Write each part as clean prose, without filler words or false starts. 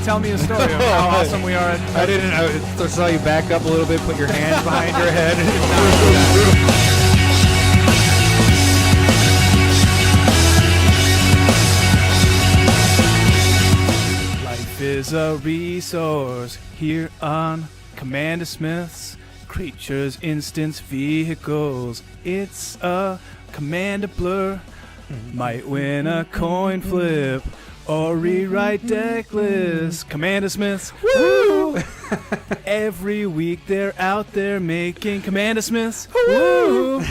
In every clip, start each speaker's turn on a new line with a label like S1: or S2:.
S1: tell me a story of how awesome we are.
S2: I didn't. I saw you back up a little bit, put your hands behind your head.
S1: Life is a resource here on Commander Smith's Creatures, Instance, Vehicles. It's a Commander Blur. Might win a coin flip or rewrite deck lists. Commander Smiths, woo! Every week they're out there making Commander Smiths, woo!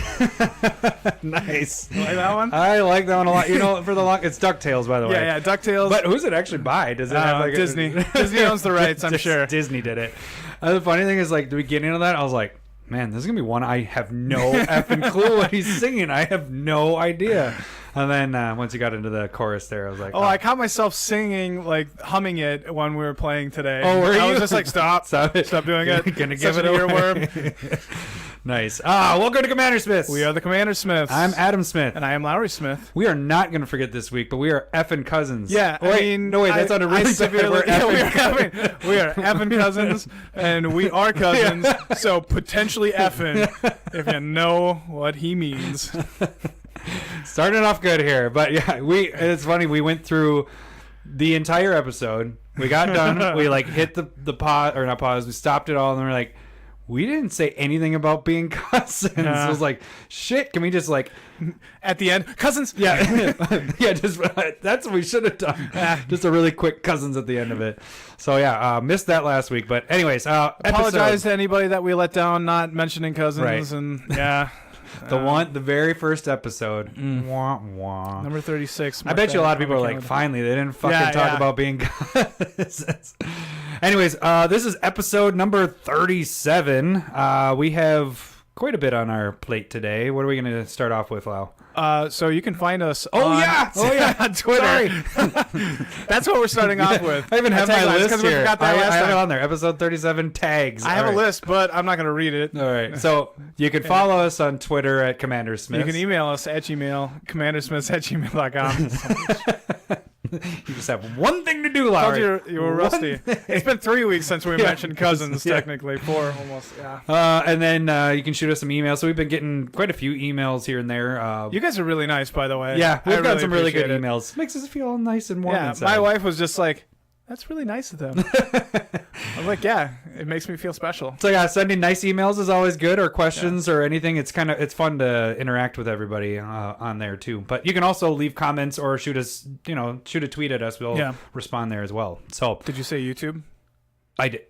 S2: Nice.
S1: You like that one?
S2: I like that one a lot. You know, for the long, it's DuckTales, by the way.
S1: Yeah, DuckTales.
S2: But who's it actually by? Does it have like
S1: Disney? Disney owns the rights, I'm sure.
S2: Disney did it. The funny thing is, like, the beginning of that, I was like, man, this is gonna be one I have no effing clue what he's singing. I have no idea. And then once you got into the chorus there, I was like,
S1: I caught myself singing, like humming it when we were playing today.
S2: Oh, were
S1: I
S2: you?
S1: was just like, stop doing it.
S2: Gonna
S1: Such
S2: give it
S1: an
S2: away.
S1: earworm.
S2: Nice. Welcome to Commander Smiths.
S1: We are the Commander Smiths.
S2: I'm Adam Smith.
S1: And I am Lowry Smith.
S2: We are not going to forget this week, but we are effing cousins.
S1: Yeah,
S2: wait,
S1: I mean...
S2: No, wait, that sounded really
S1: severely...
S2: bad.
S1: We are effing cousins, and we are cousins, so potentially effing, if you know what he means.
S2: Starting off good here, but yeah, it's funny, we went through the entire episode. We got done, we like hit the pause, or not pause, we stopped it all, and then we're like, we didn't say anything about being cousins. I was like, shit, can we just like...
S1: At the end, cousins?
S2: Yeah. Yeah, just that's what we should have done. Just a really quick cousins at the end of it. So yeah, missed that last week. But anyways,
S1: apologize to anybody that we let down not mentioning cousins.
S2: Right.
S1: And yeah.
S2: The very first episode. Wah, wah.
S1: Number 36.
S2: I bet you a lot of people are like, finally, they didn't fucking talk about being cousins. Anyways, this is episode number 37. We have quite a bit on our plate today. What are we going to start off with, Lau?
S1: So you can find us
S2: on
S1: Twitter. That's what we're starting off with.
S2: I even have my list here.
S1: We forgot that
S2: I have it on there. Episode 37 tags.
S1: I have a list, but I'm not going to read it.
S2: All right. So you can follow us on Twitter at Commander Smith.
S1: You can email us at commandersmiths@gmail.com.
S2: You just have one thing to do, Lowry.
S1: You were rusty. It's been 3 weeks since we mentioned cousins, technically. 4 almost, yeah.
S2: And then you can shoot us some emails. So we've been getting quite a few emails here and there.
S1: You guys are really nice, by the way.
S2: Yeah, we've got some really good emails. Makes us feel nice and warm inside.
S1: My wife was just like, that's really nice of them. I was like, yeah, it makes me feel special.
S2: So yeah, sending nice emails is always good, or questions or anything. It's fun to interact with everybody on there too. But you can also leave comments or shoot a tweet at us. We'll respond there as well. So
S1: did you say YouTube?
S2: I did.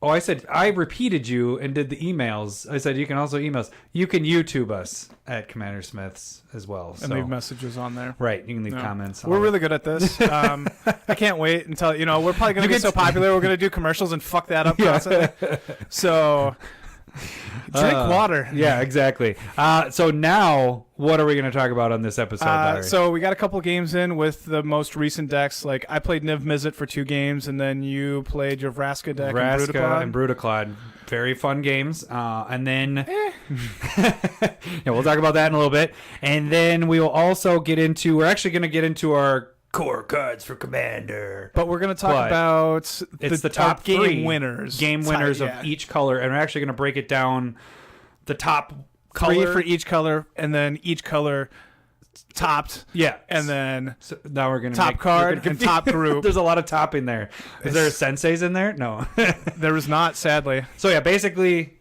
S2: I said I repeated you and did the emails. I said you can also email us. You can YouTube us at Commander Smiths as well.
S1: And leave messages on there.
S2: Right. You can leave comments.
S1: We're really good at this. I can't wait until, we're probably going to be so popular. We're going to do commercials and fuck that up constantly. So drink water.
S2: Yeah, exactly. So now, what are we going to talk about on this episode,
S1: So we got a couple games in with the most recent decks. Like I played Niv Mizzit for 2 games, and then you played your Vraska deck
S2: and Brudiclad. Very fun games. And then we'll talk about that in a little bit. And then we will also we're actually going to get into our core cards for Commander.
S1: But we're going to talk about
S2: the top
S1: game winners.
S2: Game winners of each color. And we're actually going to break it down the top color.
S1: 3 for each color, and then each color topped.
S2: Yeah.
S1: And then
S2: now we're going to
S1: top card and top group.
S2: There's a lot of topping there. Is there a senseis in there? No.
S1: There was not, sadly.
S2: So yeah, basically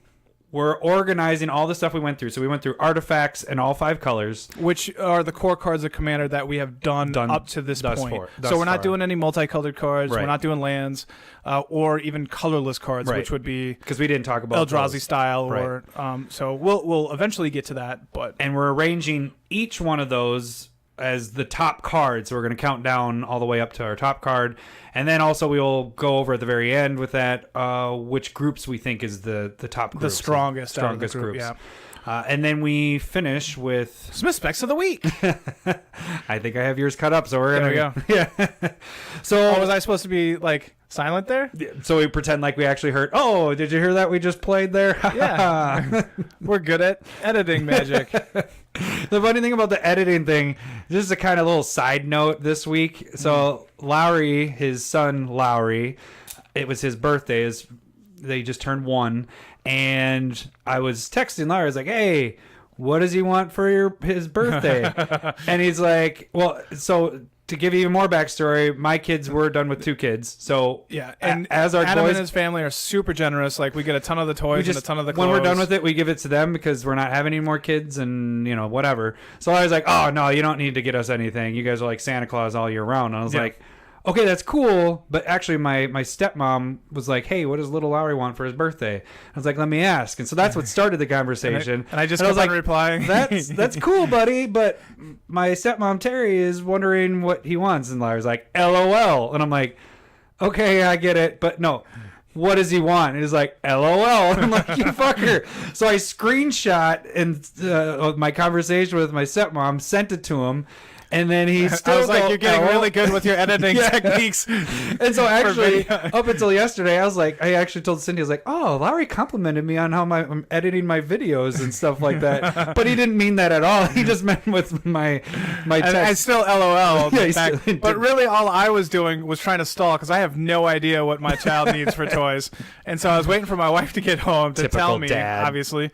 S2: we're organizing all the stuff we went through. So we went through artifacts in all 5 colors,
S1: which are the core cards of Commander that we have done up to this point. So we're not doing any multicolored cards. Right. We're not doing lands or even colorless cards, which would be
S2: because we didn't talk about
S1: Eldrazi style. Or so we'll eventually get to that. And
S2: we're arranging each one of those as the top card. So we're going to count down all the way up to our top card. And then also we'll go over at the very end with that which groups we think is the top groups.
S1: The strongest
S2: groups.
S1: Yeah.
S2: And then we finish with
S1: Smith Specs of the Week.
S2: I think I have yours cut up, so we're
S1: there
S2: going
S1: to go.
S2: Yeah. So
S1: was I supposed to be like silent there?
S2: So we pretend like we actually heard, oh, did you hear that we just played there?
S1: Yeah. We're good at editing magic.
S2: The funny thing about the editing thing, this is a kind of little side note this week. So Lowry, his son Lowry, it was his birthday. They just turned 1, and I was texting Lowry. I was like, "Hey, what does he want for his birthday?" And he's like, "Well, so." To give you even more backstory, my kids were done with 2 kids. So
S1: yeah, and
S2: as our
S1: Adam
S2: boys,
S1: and his family are super generous. Like we get a ton of the toys and a ton of the clothes.
S2: When we're done with it, we give it to them because we're not having any more kids and whatever. So I was like, oh no, you don't need to get us anything. You guys are like Santa Claus all year round. And I was like, okay, that's cool. But actually my stepmom was like, hey, what does little Lowry want for his birthday? I was like, let me ask. And so that's what started the conversation.
S1: And I just kept on replying.
S2: That's cool, buddy. But my stepmom, Terry, is wondering what he wants. And Lowry's like, LOL. And I'm like, okay, I get it. But no, what does he want? And he's like, LOL. And I'm like, you fucker. So I screenshot my conversation with my stepmom, sent it to him. And then he still
S1: I was like, you're getting really good with your editing techniques.
S2: And so actually, up until yesterday, I actually told Cindy, I was like, oh, Lowry complimented me on how I'm editing my videos and stuff like that. But he didn't mean that at all. He just meant with my text.
S1: I still LOL.
S2: Yeah,
S1: but really all I was doing was trying to stall because I have no idea what my child needs for toys. And so I was waiting for my wife to get home to
S2: Typical
S1: tell me,
S2: dad.
S1: Obviously.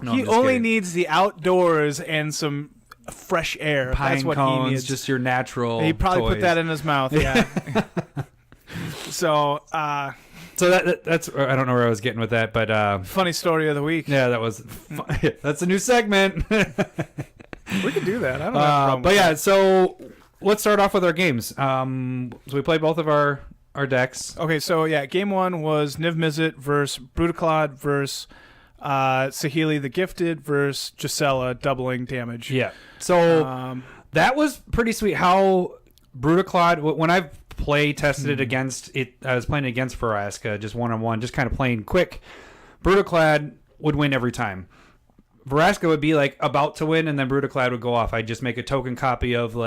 S1: He only needs the outdoors and some fresh air.
S2: Pine
S1: That's what
S2: cones,
S1: he needs.
S2: just your natural
S1: He probably
S2: toys.
S1: put that in his mouth. Yeah. So
S2: that's I don't know where I was getting with that, but
S1: funny story of the week.
S2: yeah, that was that's a new segment.
S1: We can do that. I don't have a problem
S2: but
S1: with
S2: yeah,
S1: that.
S2: so let's start off with our games. So we played both of our decks.
S1: Okay, so yeah, game 1 was Niv Mizzit versus Brudiclad versus Saheeli the Gifted versus Gisela doubling damage.
S2: Yeah. So that was pretty sweet how Brudiclad, when I tested it against it, I was playing against Vraska, just one-on-one, just kind of playing quick. Brudiclad would win every time. Vraska would be like about to win, and then Brudiclad would go off. I'd just make a token copy of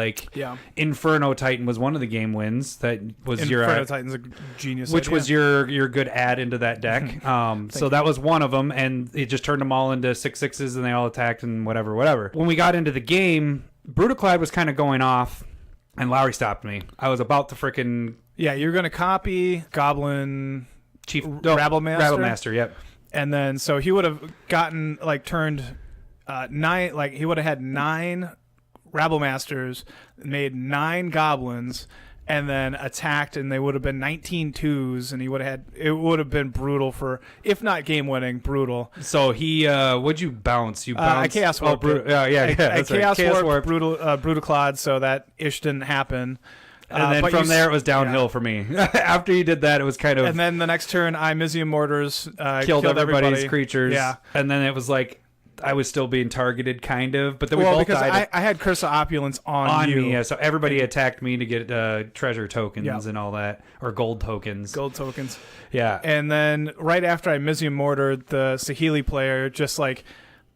S2: Inferno Titan was one of the game wins. That was
S1: Inferno Titan's a genius
S2: which
S1: idea.
S2: was your good add into that deck. So that was one of them, and it just turned them all into 6/6s, and they all attacked and whatever. When we got into the game, Brudiclad was kind of going off, and Lowry stopped me. I was about to frickin'
S1: you're gonna copy Goblin
S2: Rabblemaster. Yep.
S1: And then, so he would have gotten, turned 9, he would have had 9 Rabble-Masters, made 9 Goblins, and then attacked, and they would have been 19 twos, and it would have been brutal if not game-winning, brutal.
S2: So he, what'd you bounce? You bounced?
S1: I Chaos Warped.
S2: I
S1: Chaos Warped Brudiclad, so that ish didn't happen.
S2: And then from there, it was downhill for me. After you did that, it was kind of...
S1: And then the next turn, I Mizzit Mortars
S2: killed everybody's creatures.
S1: Yeah.
S2: And then it was like, I was still being targeted, kind of. But then we both died.
S1: I had Curse of Opulence on you.
S2: Me, yeah. So everybody attacked me to get treasure tokens and all that. Or gold tokens.
S1: Gold tokens.
S2: Yeah.
S1: And then right after I Mizzit Mortared, the Saheeli player just they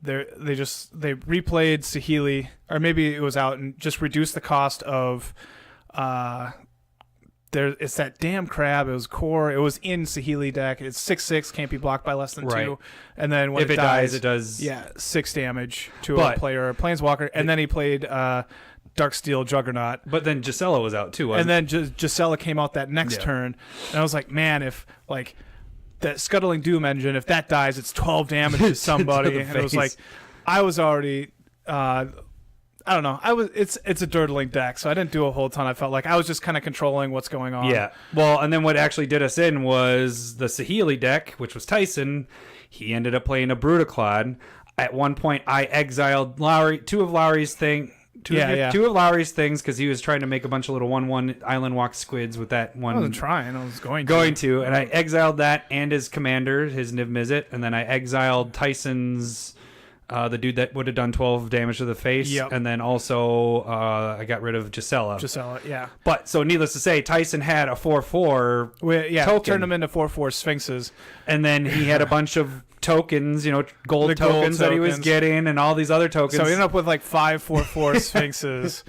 S1: replayed Saheeli, or maybe it was out, and just reduced the cost of... it's that damn crab. It was core. It was in Saheeli deck. It's 6/6, can't be blocked by less than 2. And then when
S2: if it dies, it does
S1: 6 damage to a player or a planeswalker. And then he played Darksteel Juggernaut.
S2: But then Gisela was out too.
S1: And then Gisela came out that next turn. And I was like, man, if that Scuttling Doom engine, if that dies, it's 12 damage to somebody. And it was like, I was already. I don't know. It's a dirtling deck, so I didn't do a whole ton. I felt like I was just kind of controlling what's going on.
S2: Yeah. Well, and then what actually did us in was the Saheeli deck, which was Tyson. He ended up playing a Brudiclad. At one point, I exiled Lowry, two of Lowry's things because he was trying to make a bunch of little 1/1 Island Walk Squids with that one.
S1: I wasn't trying. I was going
S2: to. And I exiled that and his commander, his Niv Mizzit, and then I exiled Tyson's... the dude that would have done 12 damage to the face.
S1: Yep.
S2: And then also I got rid of Gisela.
S1: Yeah.
S2: But so needless to say, Tyson had a 4/4 token.
S1: Turned them into 4/4 Sphinxes.
S2: And then he had a bunch of tokens, gold
S1: The
S2: tokens
S1: gold
S2: that he was
S1: tokens.
S2: getting, and all these other tokens.
S1: So we ended up with like 5 4/4 Sphinxes.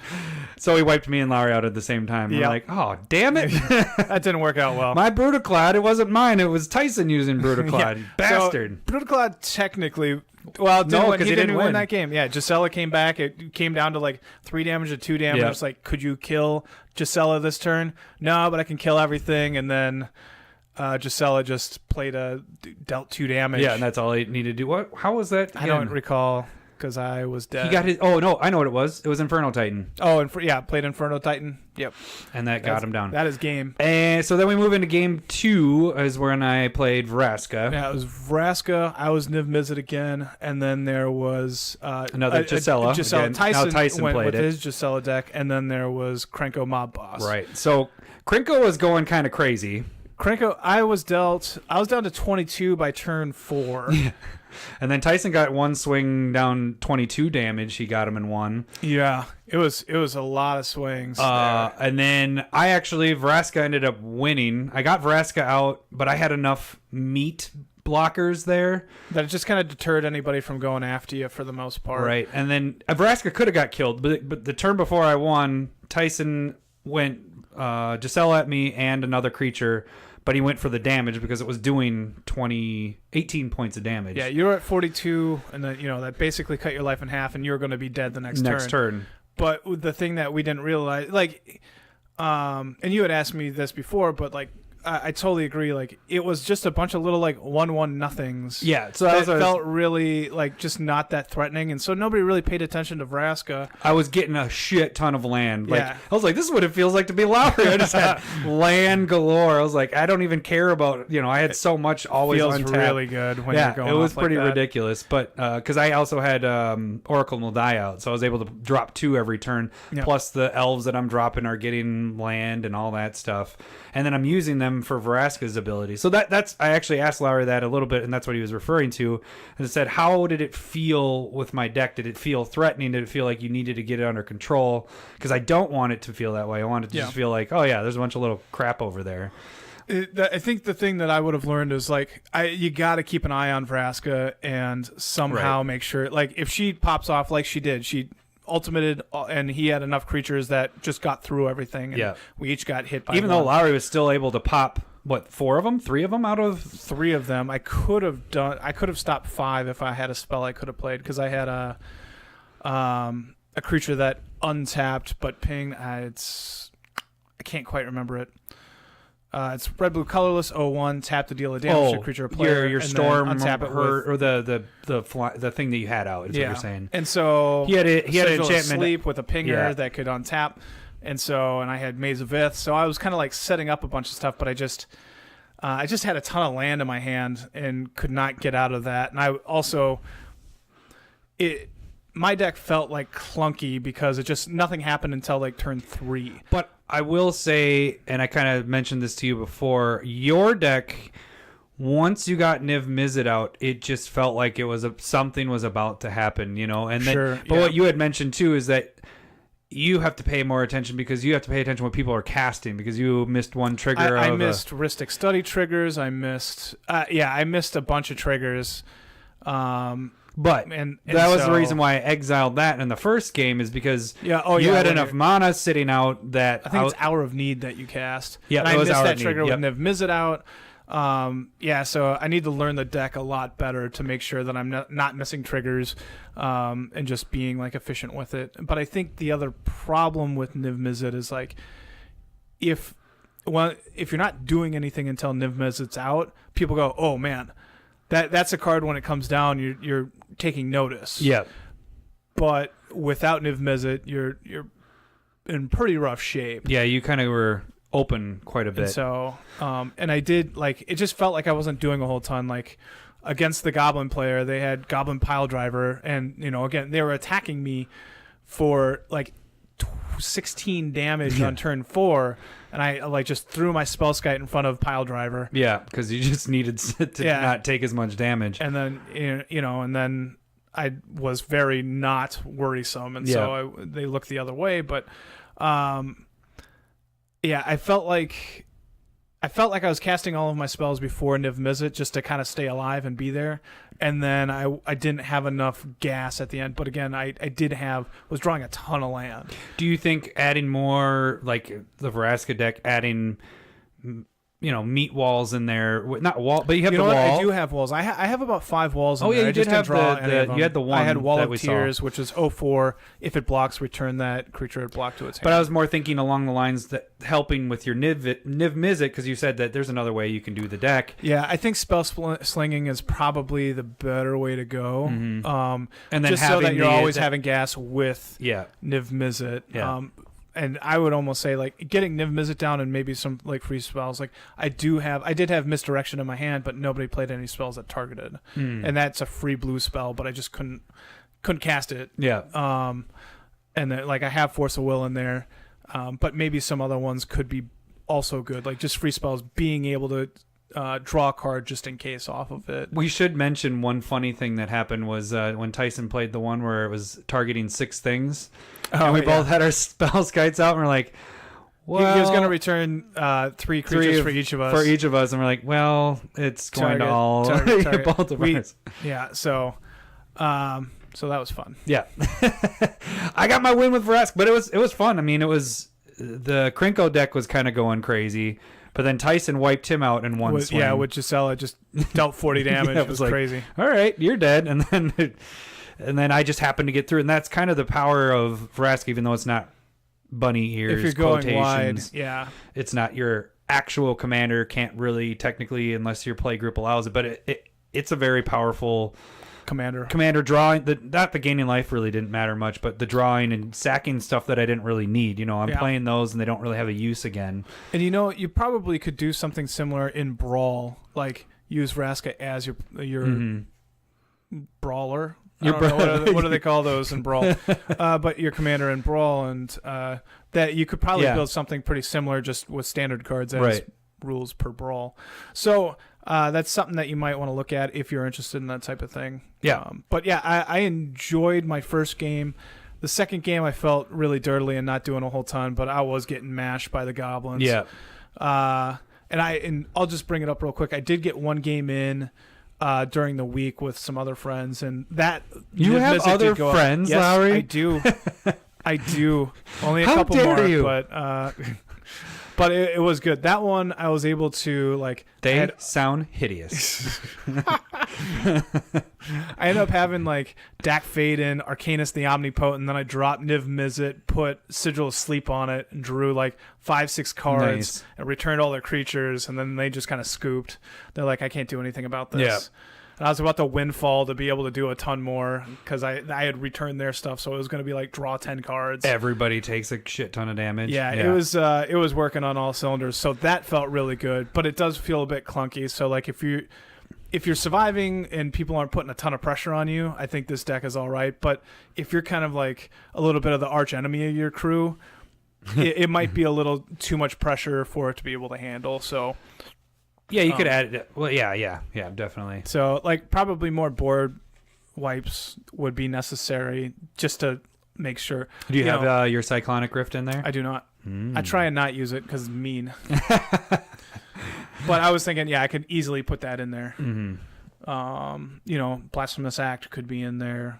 S2: So he wiped me and Lowry out at the same time. We're like, oh, damn it.
S1: That didn't work out well.
S2: My Brudiclad, it wasn't mine. It was Tyson using Brudiclad. You bastard.
S1: So, Brudiclad technically, well,
S2: because
S1: he didn't win that game. Yeah, Gisela came back. It came down to like 3 damage to 2 damage.
S2: Yep.
S1: It's like, could you kill Gisela this turn? No, but I can kill everything. And then Gisela just dealt 2 damage.
S2: Yeah, and that's all he needed to do. How was that?
S1: I don't recall because I was dead.
S2: He got his. Oh no, I know what it was. It was Inferno Titan.
S1: Oh, played Inferno Titan. Yep,
S2: and that got him down.
S1: That is game.
S2: And so then we move into game 2, is when I played Vraska.
S1: Yeah, it was Vraska. I was Niv Mizzit again, and then there was
S2: another Gisela.
S1: Tyson,
S2: now Tyson
S1: went
S2: played
S1: with
S2: it.
S1: his Gisela deck, and then there was Krenko Mob Boss.
S2: Right. So Krenko was going kind of crazy.
S1: Krenko, I was down to 22 by turn 4.
S2: And then Tyson got one swing down 22 damage. He got him in one.
S1: Yeah, it was a lot of swings.
S2: And then Vraska ended up winning. I got Vraska out, but I had enough meat blockers there
S1: that it just kind of deterred anybody from going after you for the most part.
S2: Right. And then Vraska could have got killed, but the turn before I won, Tyson went Giselle at me and another creature. But he went for the damage because it was doing 18 points of damage.
S1: Yeah, you were at 42, and then that basically cut your life in half, and you were going to be dead the next
S2: turn.
S1: But the thing that we didn't realize, and you had asked me this before, but I totally agree. It was just a bunch of little 1/1 nothings.
S2: Yeah, so
S1: that felt really just not that threatening, and so nobody really paid attention to Vraska.
S2: I was getting a shit ton of land.
S1: Yeah.
S2: I was like, this is what it feels like to be Lowry. I just had land galore. I was like, I don't even care about I had so much always
S1: feels
S2: untapped.
S1: Really good when you're going.
S2: It was
S1: off
S2: pretty
S1: like that.
S2: ridiculous. But because I also had Oracle will die out, so I was able to drop 2 every turn.
S1: Yep.
S2: Plus the elves that I'm dropping are getting land and all that stuff, and then I'm using them for Vraska's ability. So that's I actually asked Lowry that a little bit, and that's what he was referring to. And it said, how did it feel with my deck? Did it feel threatening? Did it feel like you needed to get it under control? Because I don't want it to feel that way. I want it to just feel like, oh yeah, there's a bunch of little crap over there.
S1: I think the thing that I would have learned is you got to keep an eye on Vraska and somehow make sure if she pops off like she did, she ultimated and he had enough creatures that just got through everything. And we each got hit by
S2: even though Lowry was still able to pop 4 of them, 3 of them out of
S1: 3 of them. I could have stopped 5 if I had a spell I could have played, because I had a creature that untapped but pinged. I can't quite remember it. It's red blue colorless 0/1, tap to deal a damage to a creature or player.
S2: Your
S1: and
S2: storm
S1: untap it
S2: or the thing that you had out is what you're saying.
S1: And so
S2: he had an enchantment
S1: sleep with a pinger that could untap. And I had Maze of Ith. So I was kind of setting up a bunch of stuff, but I just had a ton of land in my hand and could not get out of that. And I also my deck felt clunky because nothing happened until turn 3.
S2: But I will say, and I kind of mentioned this to you before, your deck, once you got Niv Mizzit out, it just felt like it was something was about to happen, And then, what you had mentioned too is that you have to pay more attention because you have to pay attention when people are casting, because you missed one trigger.
S1: I missed Ristic Study triggers. I missed a bunch of triggers.
S2: But and that was the reason why I exiled that in the first game, is because you had enough mana sitting out that
S1: I think it's Hour of Need that you cast.
S2: Yeah,
S1: and I missed that trigger with Niv Mizzit out. So I need to learn the deck a lot better to make sure that I'm not missing triggers and just being efficient with it. But I think the other problem with Niv Mizzit is if you're not doing anything until Niv Mizzit's out, people go, oh man, that's a card when it comes down you're taking notice.
S2: Yeah.
S1: But without Niv Mizzit, you're in pretty rough shape.
S2: Yeah, you kind of were open quite a bit.
S1: And so, and I did it just felt like I wasn't doing a whole ton. Against the Goblin player, they had Goblin Pile Driver, and again they were attacking me for 16 damage on turn 4, and I just threw my Spellskite in front of Pile Driver.
S2: Yeah, because you just needed to not take as much damage.
S1: And then and then I was very not worrisome, and so they looked the other way. But I felt like I felt like I was casting all of my spells before Niv Mizzit just to kind of stay alive and be there. And then I didn't have enough gas at the end. But again, I was drawing a ton of land.
S2: Do you think adding more, like the Vraska deck, adding, meat walls in there, not wall, but you have the wall.
S1: I do have walls. I have about 5 walls in there.
S2: Yeah, you
S1: I
S2: did have
S1: you
S2: had the one.
S1: I had Wall
S2: that
S1: of
S2: we
S1: Tears,
S2: saw.
S1: which is 0/4. If it blocks, return that creature it blocked to its hand.
S2: But I was more thinking along the lines that helping with your Niv Mizzit, because you said that there's another way you can do the deck.
S1: Yeah, I think spell slinging is probably the better way to go.
S2: Mm-hmm. And then
S1: just so that you're always having gas with Niv Mizzit.
S2: Yeah.
S1: And I would almost say like getting Niv Mizzit down and maybe some like free spells. Like I did have Misdirection in my hand, but nobody played any spells that targeted, and that's a free blue spell. But I just couldn't cast it.
S2: Yeah.
S1: And then, like I have Force of Will in there, but maybe some other ones could be also good. Like just free spells, being able to draw a card just in case off of it.
S2: We should mention one funny thing that happened was when Tyson played the one where it was targeting 6 things. And we both had our spell skites out, and we're like, well,
S1: he was going to return 3 creatures for each of us.
S2: For each of us, and we're like, well, it's going to all
S1: target.
S2: both of us.
S1: Yeah, so that was fun.
S2: Yeah. I got my win with Vraska, but it was fun. I mean, it was the Krinko deck was kind of going crazy, but then Tyson wiped him out in one swing.
S1: Yeah, with Gisela just dealt 40 damage. It was like, crazy.
S2: All right, you're dead, and then I just happened to get through, and that's kind of the power of Vraska, even though it's not bunny ears.
S1: If you're going wide, yeah,
S2: it's not your actual commander. Can't really technically, unless your play group allows it. But it's a very powerful commander drawing. Not the gaining life really didn't matter much, but the drawing and sacking stuff that I didn't really need. I'm playing those, and they don't really have a use again.
S1: And you probably could do something similar in Brawl, like use Vraska as your brawler. What do they call those in Brawl? But your commander in Brawl, and that you could probably build something pretty similar just with standard cards as rules per Brawl. So that's something that you might want to look at if you're interested in that type of thing.
S2: Yeah.
S1: But yeah, I enjoyed my first game. The second game I felt really dirtily and not doing a whole ton, but I was getting mashed by the goblins.
S2: Yeah.
S1: And I'll just bring it up real quick. I did get one game in during the week with some other friends, and that
S2: you have other friends,
S1: yes,
S2: Lowry?
S1: I do. Only a
S2: How
S1: couple
S2: dare
S1: more,
S2: you?
S1: but it was good. That one I was able to
S2: sound hideous.
S1: I ended up having Dak Faden, Arcanus the Omnipotent, and then I dropped Niv Mizzit, put Sigil of Sleep on it, and drew 5-6 cards, and returned all their creatures, and then they just kind of scooped. They're like, I can't do anything about this.
S2: Yeah.
S1: And I was about to windfall to be able to do a ton more because I had returned their stuff, so it was going to be draw 10 cards.
S2: Everybody takes a shit ton of damage.
S1: Yeah, it was working on all cylinders, so that felt really good. But it does feel a bit clunky. So if you're surviving and people aren't putting a ton of pressure on you, I think this deck is all right. But if you're kind of a little bit of the arch enemy of your crew, it might be a little too much pressure for it to be able to handle. So.
S2: Yeah, you could add it. Well, yeah, definitely.
S1: So, probably more board wipes would be necessary just to make sure.
S2: Do you have your Cyclonic Rift in there?
S1: I do not. I try and not use it because it's mean. But I was thinking, I could easily put that in there. Mm-hmm. Blasphemous Act could be in there.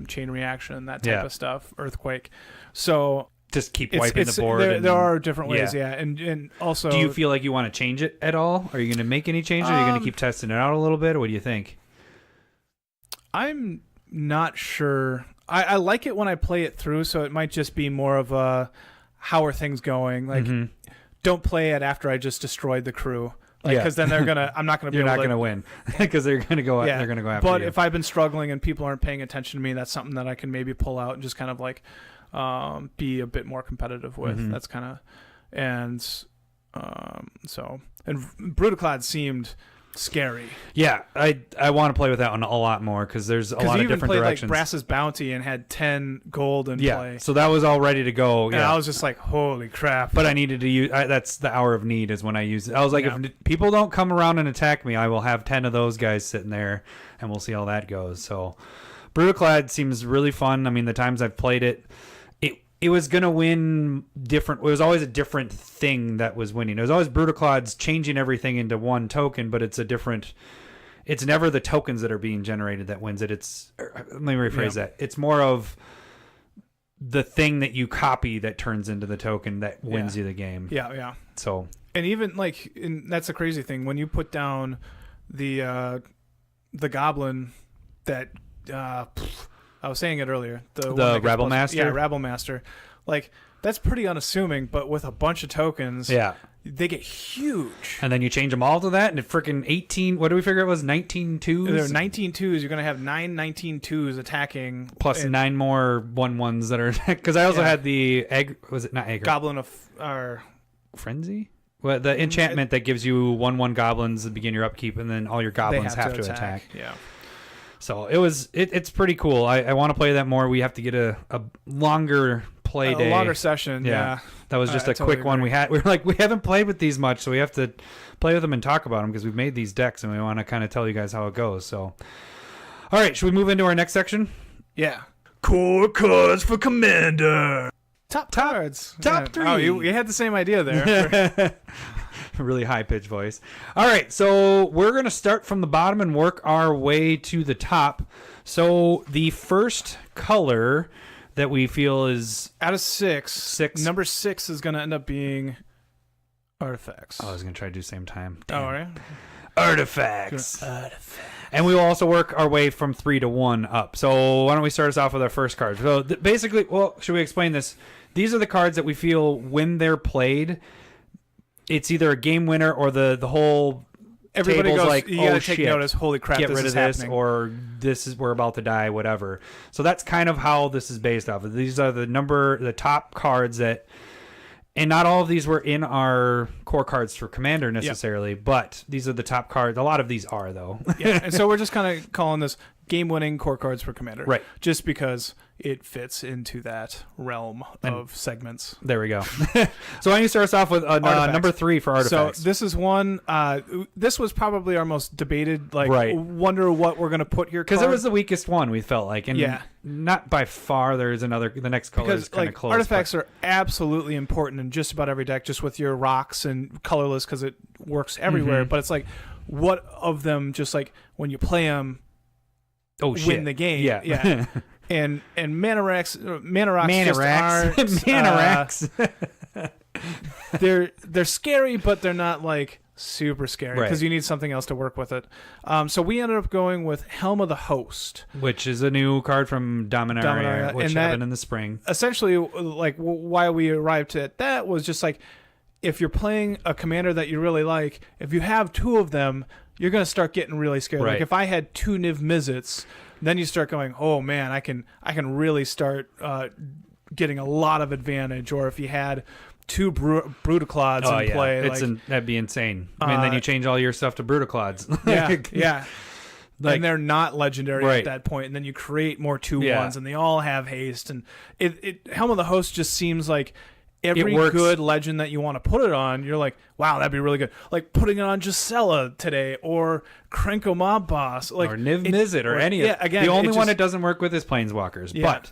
S1: Chain Reaction, that type of stuff. Earthquake. So...
S2: just keep wiping the board.
S1: There are different ways, and also...
S2: Do you feel like you want to change it at all? Are you going to make any changes? Or are you going to keep testing it out a little bit? Or what do you think?
S1: I'm not sure. I like it when I play it through, so it might just be more of a, how are things going? Don't play it after I just destroyed the crew. Because then I'm not going to be
S2: You're
S1: able
S2: not going to win. Because they're going to go they're going to go after
S1: but
S2: you.
S1: If I've been struggling and people aren't paying attention to me, that's something that I can maybe pull out and just kind of be a bit more competitive with.
S2: Mm-hmm.
S1: That's kind of, and Brudiclad seemed scary.
S2: Yeah, I want to play with that one a lot more because there's a lot of different directions.
S1: Played Brass's Bounty and had 10 gold in play.
S2: So that was all ready to go.
S1: And I was just like, holy crap!
S2: But I needed to use. That's the hour of need is when I use it. I was like, if people don't come around and attack me, I will have 10 of those guys sitting there, and we'll see how that goes. So, Brudiclad seems really fun. I mean, the times I've played it. it was going to win different. It was always a different thing that was winning. It was always Brudiclad's changing everything into one token, but it's a different. It's never the tokens that are being generated that wins it. Let me rephrase that. It's more of the thing that you copy that turns into the token that wins you the game.
S1: Yeah, yeah.
S2: So,
S1: and even like, that's a crazy thing when you put down the goblin that I was saying it earlier. The
S2: Rabble Master?
S1: Yeah, Rabble Master. Like, that's pretty unassuming, but with a bunch of tokens, they get huge.
S2: And then you change them all to that, and it freaking 18, what do we figure it was? 19 twos?
S1: There are 19 twos. You're going to have 19 twos attacking.
S2: Plus 9 more 1/1s that are attacked. Because I also had the was it not egg?
S1: Goblin of
S2: Frenzy? Well, the enchantment that gives you 1/1 goblins at the beginning of your upkeep, and then all your goblins have to attack.
S1: Yeah.
S2: So it's pretty cool. I want to play that more. We have to get a longer play day.
S1: A longer session, yeah.
S2: That was just a quick one we had. We were like, we haven't played with these much, so we have to play with them and talk about them because we've made these decks and we want to kind of tell you guys how it goes. So, all right, should we move into our next section?
S1: Yeah. Core cards for Commander. Top cards.
S2: Top 3.
S1: Oh, you had the same idea there.
S2: Really high-pitched voice. All right, so we're going to start from the bottom and work our way to the top. So the first color that we feel is...
S1: Out of 6, number 6 is going to end up being Artifacts.
S2: Oh, I was going to try to do the same time.
S1: Damn. Oh, right?
S2: Artifacts. And we will also work our way from 3 to 1 up. So why don't we start us off with our first card? So basically, well, should we explain this? These are the cards that we feel when they're played... It's either a game winner or the whole
S1: everybody goes
S2: like,
S1: you gotta take notice, holy crap,
S2: get
S1: this
S2: rid
S1: is
S2: of this
S1: happening.
S2: or this is we're about to die, whatever. So that's kind of how this is based off of. These are the top cards that, and not all of these were in our core cards for Commander necessarily, but these are the top cards. A lot of these are though.
S1: Yeah, and so we're just kind of calling this game-winning core cards for Commander,
S2: right? Just
S1: because it fits into that realm of segments.
S2: There we go. So why don't you start us off with number 3 for Artifacts?
S1: So this is one. This was probably our most debated. Wonder what we're gonna put here
S2: because it was the weakest one we felt like, and not by far. There's another. The next color is kind of close.
S1: Artifacts are absolutely important in just about every deck, just with your rocks and colorless because it works everywhere. But it's like, what of them? Just like when you play them. Win the game. Yeah. and Mana Rocks just aren't. They're scary, but they're not like super scary because you need something else to work with it. So we ended up going with Helm of the Host,
S2: which is a new card from Dominaria, which happened in the spring.
S1: Essentially, like why we arrived at that was just like, if you're playing a commander that you really like, if you have 2 of them, you're going to start getting really scared. Like if I had 2 Niv Mizzits, then you start going, oh man, I can really start getting a lot of advantage. Or if you had 2 Brudiclads in play,
S2: that'd be insane. I mean, then you change all your stuff to Brudiclads.
S1: Yeah. And they're not legendary at that point, and then you create more 2/1s, and they all have haste. And Helm of the Host just seems like every good legend that you want to put it on, you're like, wow, that'd be really good. Like putting it on Gisela today, or Krenko Mob Boss, like
S2: or Niv Mizzit, or any of
S1: again,
S2: the only one it doesn't work with is Planeswalkers, but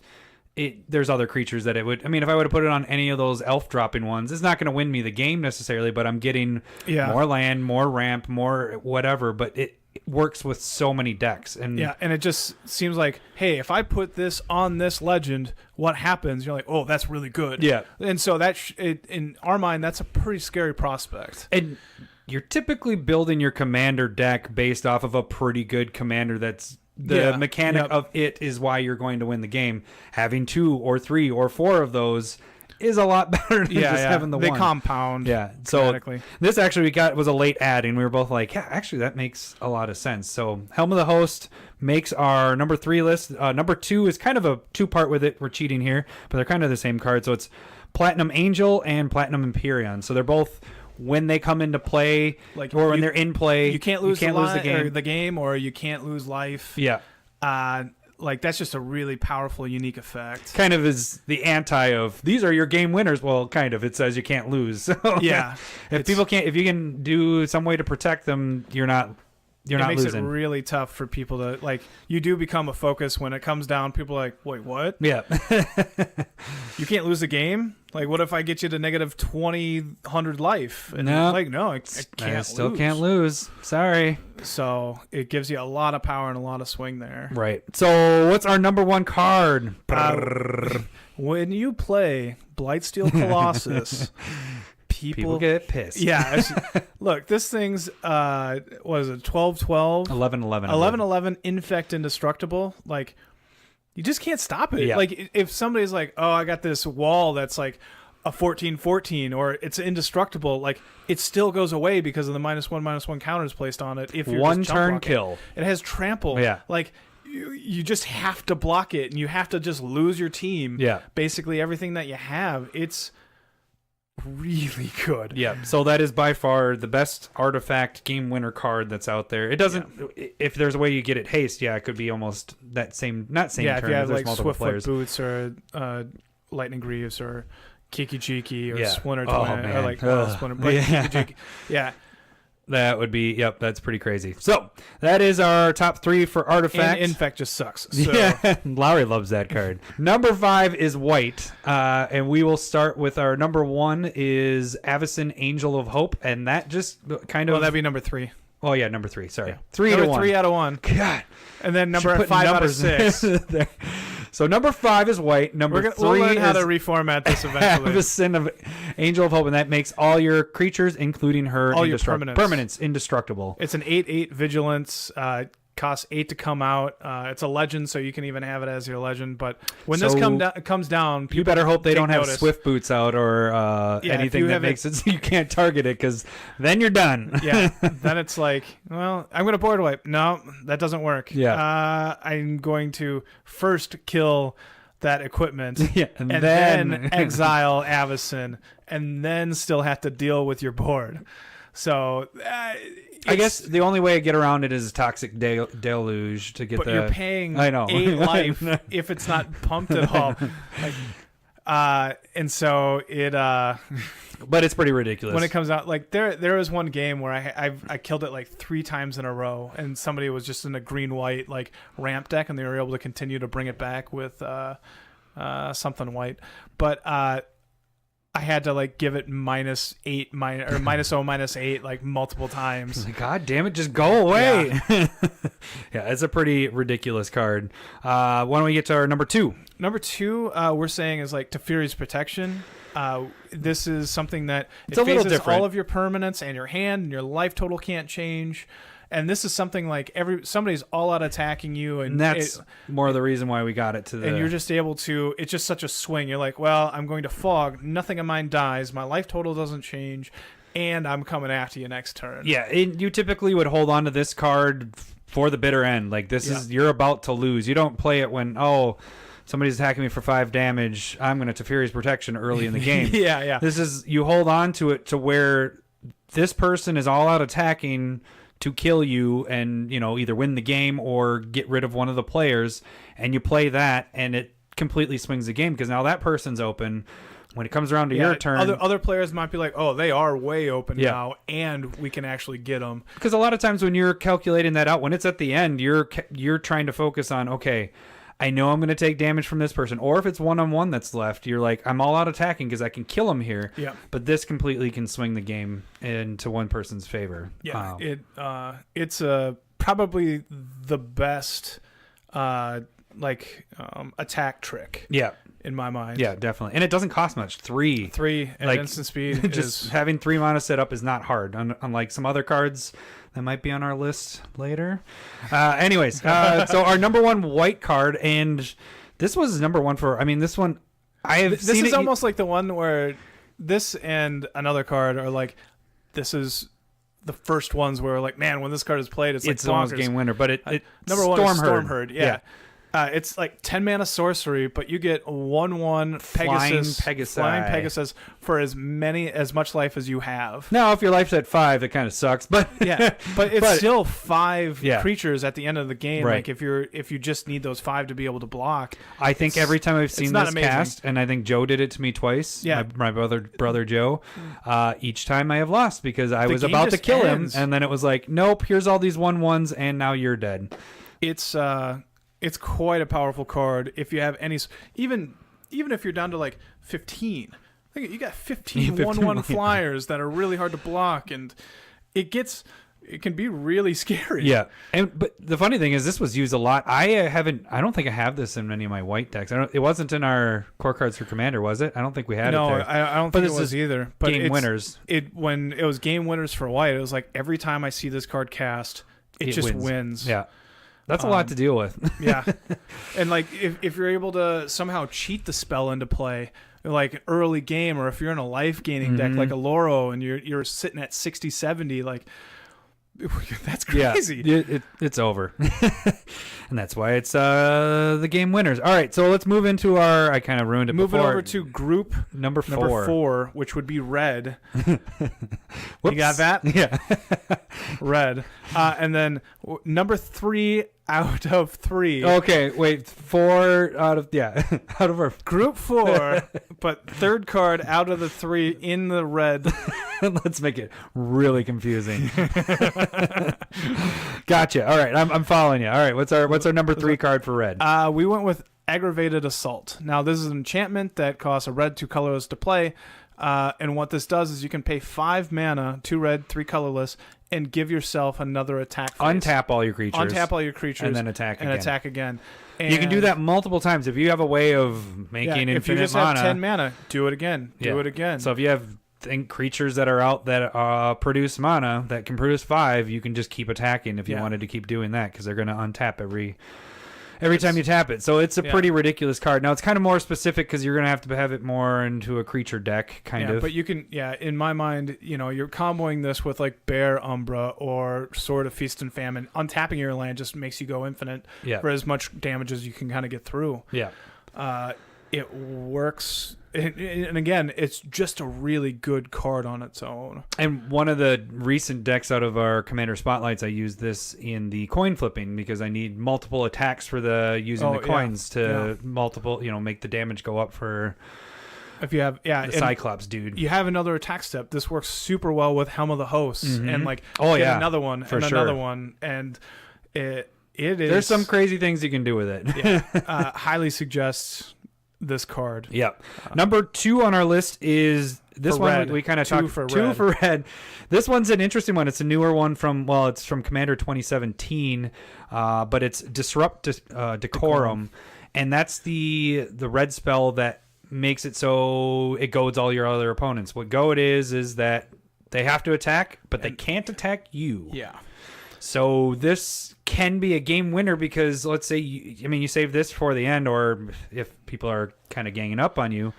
S2: there's other creatures that it would. I mean, if I would have put it on any of those elf dropping ones, it's not going to win me the game necessarily, but I'm getting more land, more ramp, more whatever. But it works with so many decks, and
S1: it just seems like, hey, if I put this on this legend, what happens? You're like, oh, that's really good. And so in our mind, that's a pretty scary prospect.
S2: And you're typically building your commander deck based off of a pretty good commander. That's the mechanic of it is why you're going to win the game. Having 2 or 3 or 4 of those is a lot better than just having the one.
S1: They compound.
S2: So this actually was a late add, and we were both like, yeah, actually that makes a lot of sense. So Helm of the Host makes our number 3 list. Number 2 is kind of a 2-part with it. We're cheating here, but they're kind of the same card. So it's Platinum Angel and Platinum Empyrean. So they're both, when they come into play, or when they're in play,
S1: you can't lose the game, or you can't lose life. Like, that's just a really powerful, unique effect.
S2: Kind of is the anti of, these are your game winners. Well, kind of. It says you can't lose. So, if you can do some way to protect them, you're not you're not
S1: losing. It
S2: losing.
S1: makes it really tough for people to like. You do become a focus when it comes down. People are like, wait, what?
S2: Yeah.
S1: You can't lose a game. Like, what if I get you to negative 2,000 life? And
S2: No.
S1: like, no, I can't.
S2: I still can't lose. Sorry.
S1: So it gives you a lot of power and a lot of swing there.
S2: Right. So what's our number one card?
S1: When you play Blightsteel Colossus, people
S2: get pissed.
S1: Yeah. Look, this thing's what is it? 12/12,
S2: 11/11,
S1: 11/11, infect indestructible. Like, you just can't stop it.
S2: Yeah.
S1: Like, if somebody's like, oh, I got this wall that's like a 14/14, or it's indestructible, like, it still goes away because of the -1/-1 counters placed on it. If you're
S2: one
S1: just jump
S2: turn
S1: blocking.
S2: kill,
S1: it has trample.
S2: Yeah.
S1: Like, you just have to block it, and you have to just lose your team.
S2: Yeah.
S1: Basically everything that you have. It's really good.
S2: Yeah, so that is by far the best artifact game winner card that's out there. It doesn't. If there's a way you get it haste, yeah, it could be almost that same, not same
S1: Yeah,
S2: turn.
S1: if you have
S2: there's
S1: like
S2: multiple
S1: Swiftfoot
S2: players.
S1: Boots or Lightning Greaves or Kiki Jiki or
S2: Yeah.
S1: Splinter
S2: Oh,
S1: Twin
S2: man.
S1: or like Splinter, but
S2: Yeah.
S1: Kiki Jiki. Yeah.
S2: That would be, yep, that's pretty crazy. So that is our top 3 for artifacts.
S1: And Infect just sucks. So.
S2: Yeah, Lowry loves that card. Number 5 is white, and we will start with our number 1 is Avacyn, Angel of Hope, and that just kind of.
S1: Well, that'd be number 3.
S2: Oh yeah, number 3. Sorry,
S1: Yeah.
S2: 3
S1: number
S2: to 1.
S1: 3 out of 1.
S2: God,
S1: and then number
S2: put
S1: 5 out of
S2: numbers
S1: 6.
S2: there. So number 5 is white. Number 3
S1: we'll learn
S2: is
S1: how to reformat this eventually.
S2: Avacyn of Angel of Hope, and that makes all your creatures, including her,
S1: all your permanents
S2: indestructible.
S1: It's an 8/8 vigilance. Costs 8 to come out. It's a legend, so you can even have it as your legend. But when this comes down,
S2: you better hope they don't have
S1: notice.
S2: Swift Boots out or anything that makes it so you can't target it, because then you're done.
S1: Yeah, then it's like, well, I'm going to board wipe. No, that doesn't work.
S2: Yeah.
S1: I'm going to first kill that equipment,
S2: Yeah,
S1: and then exile Avacyn, and then still have to deal with your board. So
S2: I guess the only way to get around it is Toxic Deluge to get
S1: but you're paying
S2: I know
S1: 8 life if it's not pumped at all. And so it
S2: but it's pretty ridiculous
S1: when it comes out. Like there was one game where I killed it like 3 times in a row, and somebody was just in a green-white like ramp deck, and they were able to continue to bring it back with something white. But I had to like give it -8 or -0/-8 like multiple times.
S2: Like, God damn it, just go away. Yeah. Yeah, it's a pretty ridiculous card. Why don't we get to our number 2?
S1: Number 2, we're saying is like Teferi's Protection. This is something that
S2: it's a little
S1: phases
S2: different.
S1: all of your permanents and your hand, and your life total can't change. And this is something like somebody's all out attacking you, and
S2: that's more of the reason why we got it to the.
S1: And you're just able to. It's just such a swing. You're like, well, I'm going to fog. Nothing of mine dies. My life total doesn't change, and I'm coming after you next turn.
S2: Yeah, you typically would hold on to this card for the bitter end. Like this is you're about to lose. You don't play it when somebody's attacking me for 5 damage. I'm going to Teferi's Protection early in the game.
S1: Yeah.
S2: This is you hold on to it to where this person is all out attacking to kill you and, either win the game or get rid of one of the players, and you play that, and it completely swings the game because now that person's open. When it comes around to your turn,
S1: other players might be like, oh, they are way open now, and we can actually get them.
S2: Because a lot of times when you're calculating that out, when it's at the end, you're trying to focus on, okay, I know I'm going to take damage from this person. Or if it's one-on-one that's left, you're like, I'm all out attacking because I can kill him here.
S1: Yeah. But
S2: this completely can swing the game into one person's favor.
S1: Yeah. It's probably the best attack trick.
S2: Yeah.
S1: In my mind.
S2: Yeah, definitely. And it doesn't cost much. 3
S1: and instant speed.
S2: Just having 3 mana set up is not hard. Unlike some other cards that might be on our list later. Anyways, so our number 1 white card, and this was number 1 for. I mean, this one I have.
S1: This is almost like the one where this and another card are like. This is the first ones where like, man, when this card is played, it's like
S2: almost game winner. But it
S1: number 1 is Stormherd. Yeah. It's like 10 mana sorcery, but you get 1/1 Flying Pegasus for as much life as you have.
S2: Now, if your life's at 5, it kind of sucks, but
S1: yeah, but it's still 5 creatures at the end of the game.
S2: Right.
S1: Like if you just need those 5 to be able to block.
S2: I think every time I've seen this cast, and I think Joe did it to me twice. Yeah, my brother Joe. Each time I have lost because I was about to kill him, and then it was like, nope, here's all these 1/1s, and now you're dead.
S1: It's quite a powerful card. If you have any, even if you're down to like 15, I think you got 15 1/1 flyers that are really hard to block, and it can be really scary.
S2: Yeah, but the funny thing is, this was used a lot. I don't think I have this in any of my white decks. It wasn't in our core cards for Commander, was it? I don't think we had it there.
S1: No, I don't think it was either. But
S2: Game Winners.
S1: When it was Game Winners for white, it was like every time I see this card cast, it just wins.
S2: Yeah. That's a lot to deal with.
S1: Yeah. And like if you're able to somehow cheat the spell into play, like early game, or if you're in a life gaining deck like a Loro and you're sitting at 60, 70, like that's crazy.
S2: Yeah, it's over. And that's why it's the Game Winners. All right, so let's move into our, I kind of ruined it
S1: Moving
S2: before.
S1: over to group
S2: number 4,
S1: which would be red. You got that?
S2: Yeah.
S1: Red. And then number 3 out of 3.
S2: Okay, wait, 4 out of, out of our
S1: group 4, but third card out of the 3 in the red.
S2: Let's make it really confusing. Gotcha. All right, I'm following you. All right, what's our number 3 card for red?
S1: We went with Aggravated Assault. Now, this is an enchantment that costs a red, 2 colorless to play. And what this does is you can pay 5 mana, 2 red, 3 colorless, and give yourself another attack phase.
S2: Untap all your creatures.
S1: And
S2: then attack
S1: again.
S2: And you can do that multiple times. If you have a way of making infinite mana.
S1: If you just have 10 mana, do it again. Do it again.
S2: So if you have creatures that are out that produce mana, that can produce 5, you can just keep attacking if you wanted to keep doing that, because they're going to untap every time you tap it. So it's a pretty ridiculous card. Now, it's kind of more specific because you're going to have it more into a creature deck, kind of.
S1: But you can, in my mind, you're comboing this with like Bear Umbra or Sword of Feast and Famine. Untapping your land just makes you go infinite for as much damage as you can kind of get through. Yeah. It works. And again, it's just a really good card on its own. And
S2: one of the recent decks out of our Commander Spotlights, I used this in the coin flipping because I need multiple attacks for using the coins to multiple, make the damage go up for
S1: if you have
S2: the Cyclops dude.
S1: You have another attack step. This works super well with Helm of the Hosts and like another one and another one, and it is.
S2: There's some crazy things you can do with it.
S1: Highly suggest this card.
S2: Yep. Number 2 on our list is this one.
S1: Red.
S2: We kind of talked
S1: for
S2: two for red. This one's an interesting one. It's a newer one from Commander 2017, but it's Disrupt Decorum, and that's the red spell that makes it so it goads all your other opponents. What goad is that they have to attack, but they can't attack you.
S1: Yeah.
S2: So this can be a game winner because let's say you save this for the end, or if people are kind of ganging up on you,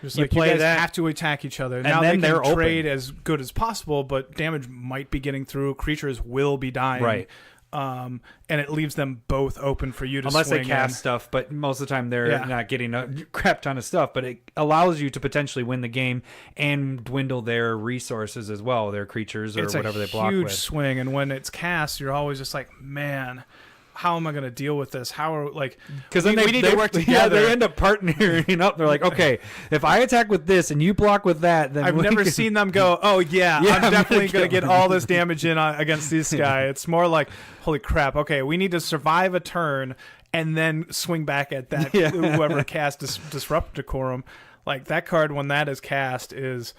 S1: just you play you guys have to attack each other.
S2: And
S1: now
S2: then
S1: they can
S2: they're
S1: trade
S2: open.
S1: as good as possible, but damage might be getting through. Creatures will be dying.
S2: Right.
S1: And it leaves them both open for you to
S2: unless
S1: swing
S2: they cast stuff, but most of the time they're not getting a crap ton of stuff, but it allows you to potentially win the game and dwindle their resources as well, their creatures or whatever they block with.
S1: It's a huge swing, and when it's cast, you're always just like, man, how am I going to deal with this? How are because
S2: then
S1: we need to work together.
S2: Yeah, they end up partnering up. They're like, okay, if I attack with this and you block with that, then
S1: I've never seen them go, oh yeah, I'm definitely going to get all this damage in against this guy. It's more like, holy crap, okay, we need to survive a turn and then swing back at that whoever cast Disrupt Decorum. Like that card when that is cast is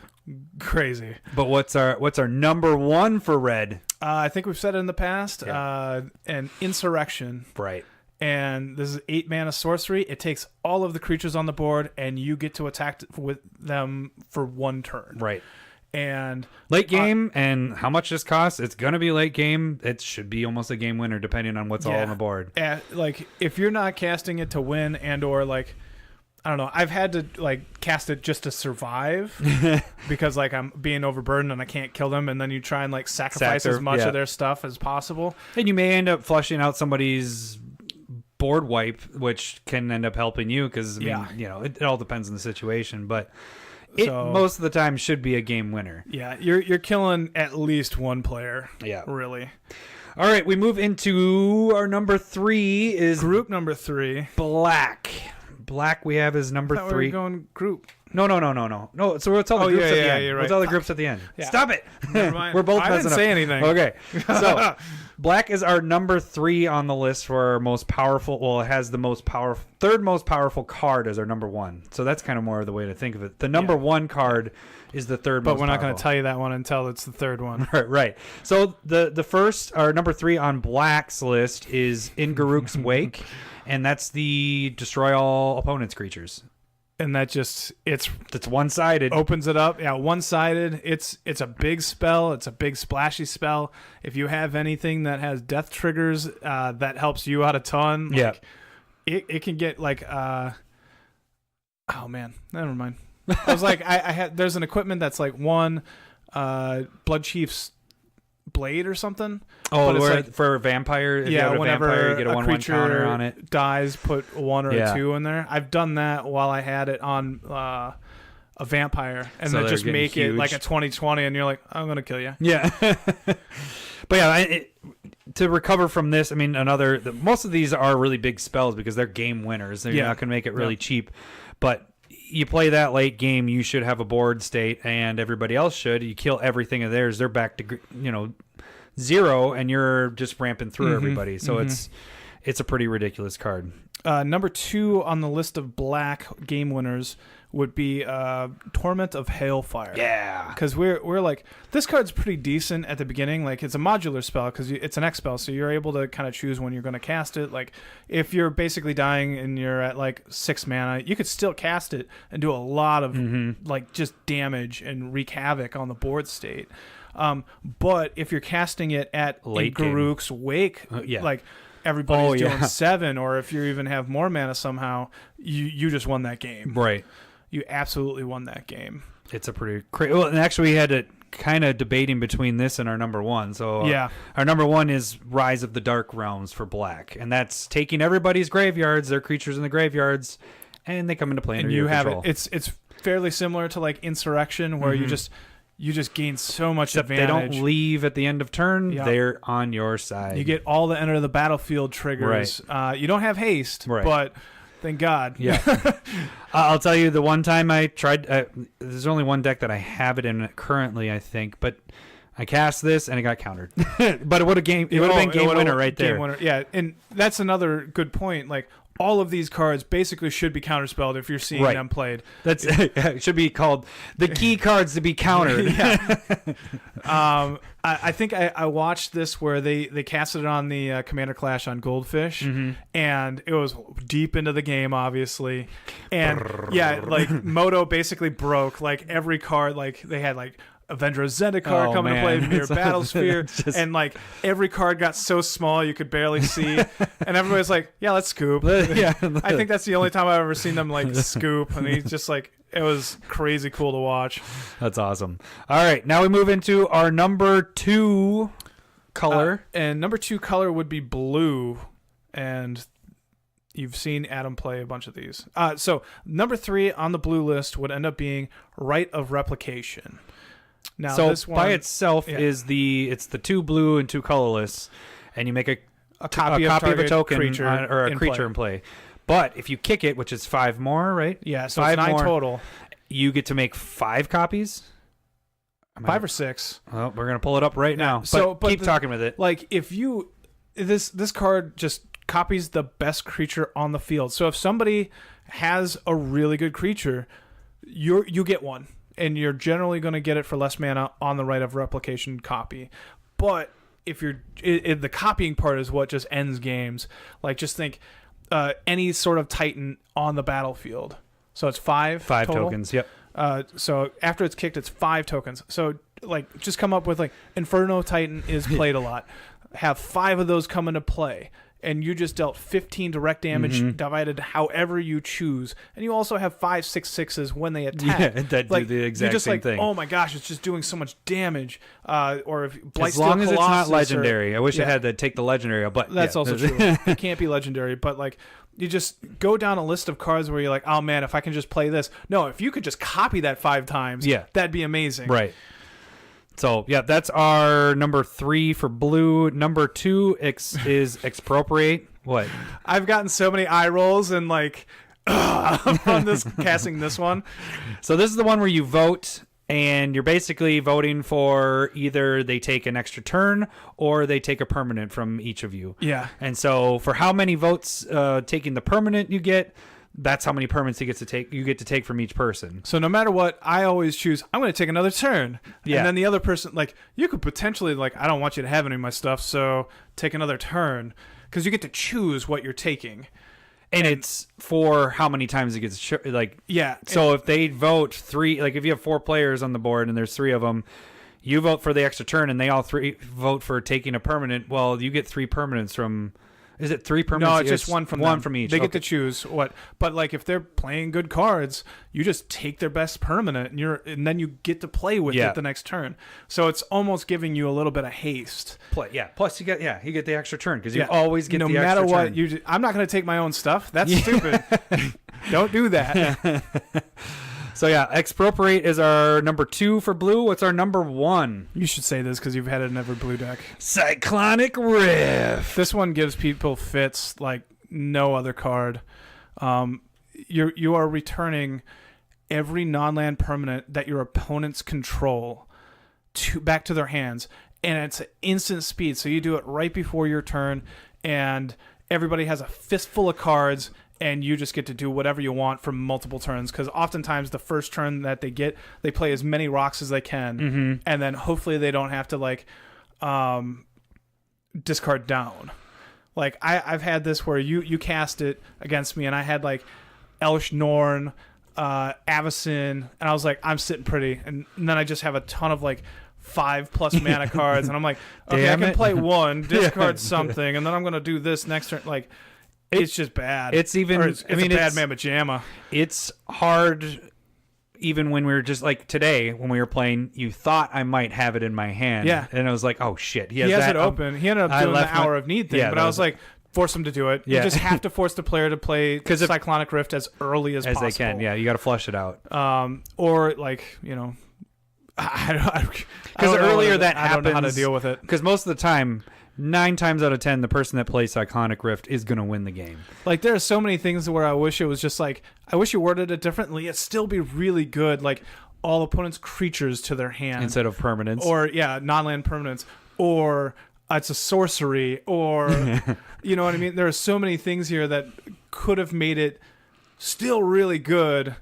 S1: crazy.
S2: But what's our number 1 for red?
S1: I think we've said it in the past. And Insurrection.
S2: Right.
S1: And this is 8 mana sorcery. It takes all of the creatures on the board, and you get to attack with them for 1 turn.
S2: Right.
S1: And
S2: late game, and how much this costs? It's gonna be late game. It should be almost a game winner, depending on what's all on the board.
S1: Like if you're not casting it to win, and or like, I don't know, I've had to like cast it just to survive because like I'm being overburdened and I can't kill them, and then you try and like sacrifice as much of their stuff as possible,
S2: and you may end up flushing out somebody's board wipe, which can end up helping you because,
S1: Yeah.
S2: it all depends on the situation. But
S1: So-
S2: most of the time should be a game winner.
S1: Yeah, you're killing at least one player.
S2: Yeah.
S1: Really.
S2: All right, we move into our number 3 is
S1: Group number 3.
S2: Black. Black we have is number
S1: I thought
S2: 3.
S1: we were going group.
S2: No. So we'll tell the groups at the end.
S1: You're
S2: We'll
S1: right.
S2: tell the groups at the end.
S1: Yeah.
S2: Stop it.
S1: Never mind.
S2: We're both
S1: I
S2: messing
S1: didn't
S2: up.
S1: say anything.
S2: Okay. So Black is our number 3 on the list for our most powerful. Well, it has the most powerful, third most powerful card as our number 1. So that's kind of more of the way to think of it. The number 1 card is the third most
S1: But we're not going
S2: powerful.
S1: to tell you that one until it's the third one.
S2: Right. So the first, or number 3 on Black's list is In Garruk's Wake, and that's the destroy all opponents' creatures.
S1: And that just it's
S2: one-sided.
S1: opens it up. Yeah, one-sided. It's a big spell. It's a big splashy spell. If you have anything that has death triggers, that helps you out a ton. Like, it can get like oh man, never mind. I was like, I had there's an equipment that's like one Blood Chief's blade or something.
S2: Oh,
S1: but it's
S2: where,
S1: like,
S2: for a vampire, if you
S1: yeah,
S2: have a
S1: whenever
S2: vampire, you get a 1/1
S1: creature
S2: counter on it.
S1: dies, put a 1 or
S2: Yeah.
S1: a 2 in there. I've done that while I had it on a vampire, and
S2: So
S1: then
S2: they're
S1: just
S2: getting
S1: make it like a
S2: huge.
S1: 20/20, and you're like, I'm gonna kill you.
S2: Yeah. But yeah, to recover from this, I mean, most of these are really big spells because they're game winners. They're
S1: Yeah.
S2: not going to make it really cheap. But you play that late game, you should have a board state, and everybody else should. You kill everything of theirs, they're back to 0, and you're just ramping through everybody. So it's a pretty ridiculous card.
S1: Number 2 on the list of Black game winners would be Torment of Hailfire.
S2: Yeah.
S1: Because we're like, this card's pretty decent at the beginning. Like, it's a modular spell because it's an X spell, so you're able to kind of choose when you're going to cast it. Like, if you're basically dying and you're at like 6 mana, you could still cast it and do a lot of like just damage and wreak havoc on the board state. But if you're casting it at
S2: Late game.
S1: Garruk's Wake,
S2: Yeah.
S1: like everybody's
S2: Oh,
S1: doing
S2: yeah.
S1: 7, or if you even have more mana somehow, you just won that game.
S2: Right.
S1: You absolutely won that game.
S2: It's a pretty crazy. Well, and actually, we had it kind of debating between this and our number 1. So
S1: Yeah.
S2: our number 1 is Rise of the Dark Realms for Black, and that's taking everybody's graveyards, their creatures in the graveyards, and they come into play under
S1: And
S2: your
S1: you have
S2: control.
S1: it. It's fairly similar to like Insurrection, where you just gain so much
S2: Except they
S1: advantage.
S2: don't leave at the end of turn.
S1: Yeah.
S2: They're on your side.
S1: You get all the enter the battlefield triggers. You don't have haste,
S2: Right.
S1: but thank God.
S2: Yeah. I'll tell you, the one time I tried, there's only one deck that I have it in currently, I think, but I cast this and it got countered. But it would have been game winner right there.
S1: Game winner. Yeah, and that's another good point. Like, all of these cards basically should be counterspelled if you're seeing
S2: Right.
S1: them played.
S2: That's it should be called the key cards to be countered.
S1: I think I watched this where they casted it on the Commander Clash on Goldfish, and it was deep into the game, obviously. And yeah, like Moto basically broke like every card. Like they had like Avenger Zendikar
S2: Oh,
S1: coming to play
S2: man.
S1: Mirror
S2: It's-
S1: Battlesphere,
S2: it's just-
S1: and like every card got so small you could barely see, and everybody's like, "Yeah, let's scoop."
S2: Yeah.
S1: I think that's the only time I've ever seen them like scoop, and he's just like, it was crazy cool to watch.
S2: That's awesome. All right, now we move into our number 2 color.
S1: And number 2 color would be blue, and you've seen Adam play a bunch of these. So number 3 on the blue list would end up being Rite of Replication. Now,
S2: so
S1: this one,
S2: by itself
S1: yeah.
S2: is it's the 2 blue and 2 colorless, and you make a
S1: copy
S2: of a
S1: target
S2: token
S1: creature
S2: or a
S1: in
S2: creature
S1: play.
S2: in play. But if you kick it, which is 5 more, right?
S1: Yeah, so
S2: 5
S1: it's 9
S2: more,
S1: total.
S2: You get to make 5 copies.
S1: 5 or 6.
S2: Oh, we're gonna pull it up right now.
S1: So,
S2: but keep talking with it.
S1: Like, if you this card just copies the best creature on the field. So if somebody has a really good creature, you get one, and you're generally going to get it for less mana on the Rite of Replication copy. But if you're the copying part is what just ends games. Like, just think any sort of Titan on the battlefield. So it's 5 total.
S2: Tokens. Yep.
S1: So after it's kicked, it's 5 tokens. So like, just come up with like Inferno Titan is played a lot. Have 5 of those come into play. and you just dealt 15 direct damage divided however you choose. And you also have 5 6/6s when they attack.
S2: Yeah, that do the exact same thing.
S1: Oh my gosh, it's just doing so much damage. Or if Blightsteel,
S2: as long as it's not
S1: Colossus
S2: legendary. I wish I had to take the legendary, but
S1: that's also true. It can't be legendary, but like you just go down a list of cards where you're like, oh man, if I can just play this. No, if you could just copy that 5 times, that'd be amazing.
S2: Right. So, that's our number 3 for blue. Number 2 is Expropriate. What?
S1: I've gotten so many eye rolls and like from this casting this one.
S2: So this is the one where you vote, and you're basically voting for either they take an extra turn or they take a permanent from each of you.
S1: Yeah.
S2: And so for how many votes taking the permanent you get, that's how many permanents you get to take from each person.
S1: So no matter what, I always choose, I'm going to take another turn.
S2: Yeah.
S1: And then the other person, like, you could potentially, like, I don't want you to have any of my stuff, so take another turn. Because you get to choose what you're taking.
S2: And it's for how many times it gets,
S1: yeah.
S2: So if they vote 3, like if you have 4 players on the board and there's 3 of them, you vote for the extra turn and they all 3 vote for taking a permanent. Well, you get 3 permanents from... Is it 3 permanents?
S1: No, it's just one from them.
S2: From each.
S1: They get to choose what. But like if they're playing good cards, you just take their best permanent, and then you get to play with it the next turn. So it's almost giving you a little bit of haste.
S2: Plus you get the extra turn because you always get the extra turn.
S1: No matter what, I'm not going to take my own stuff. That's stupid. Don't do that.
S2: So Expropriate is our number 2 for blue. What's our number 1?
S1: You should say this because you've had it in every blue deck.
S2: Cyclonic Rift.
S1: This one gives people fits like no other card. You are returning every non-land permanent that your opponents control back to their hands, and it's instant speed. So you do it right before your turn, and everybody has a fistful of cards. And you just get to do whatever you want for multiple turns. Because oftentimes the first turn that they get, they play as many rocks as they can. And then hopefully they don't have to like discard down. Like I've had this where you cast it against me and I had like Elish Norn, Avacyn, and I was like, I'm sitting pretty. And then I just have a ton of like 5+ mana cards. And I'm like, okay, I can play 1, discard something, and then I'm going to do this next turn. Like... It's just bad.
S2: It's even...
S1: It's a bad mamma jamma.
S2: It's hard even when we were just... Like today, when we were playing, you thought I might have it in my hand. Yeah. And I was like, oh, shit. He has
S1: it open. He ended up doing the Hour of Need thing. But I was like, force him to do it. You just have to force the player to play Cyclonic Rift as early as possible.
S2: As they can. Yeah, you got to flush it out.
S1: Or like, because
S2: earlier that happens...
S1: I don't know how to deal with it.
S2: Because most of the time... 9 times out of 10, the person that plays Cyclonic Rift is going to win the game.
S1: Like, there are so many things where I wish it was just like, I wish you worded it differently. It'd still be really good. Like, all opponents' creatures to their hand.
S2: Instead of permanents.
S1: Or, non-land permanents. Or it's a sorcery. Or, you know what I mean? There are so many things here that could have made it still really good.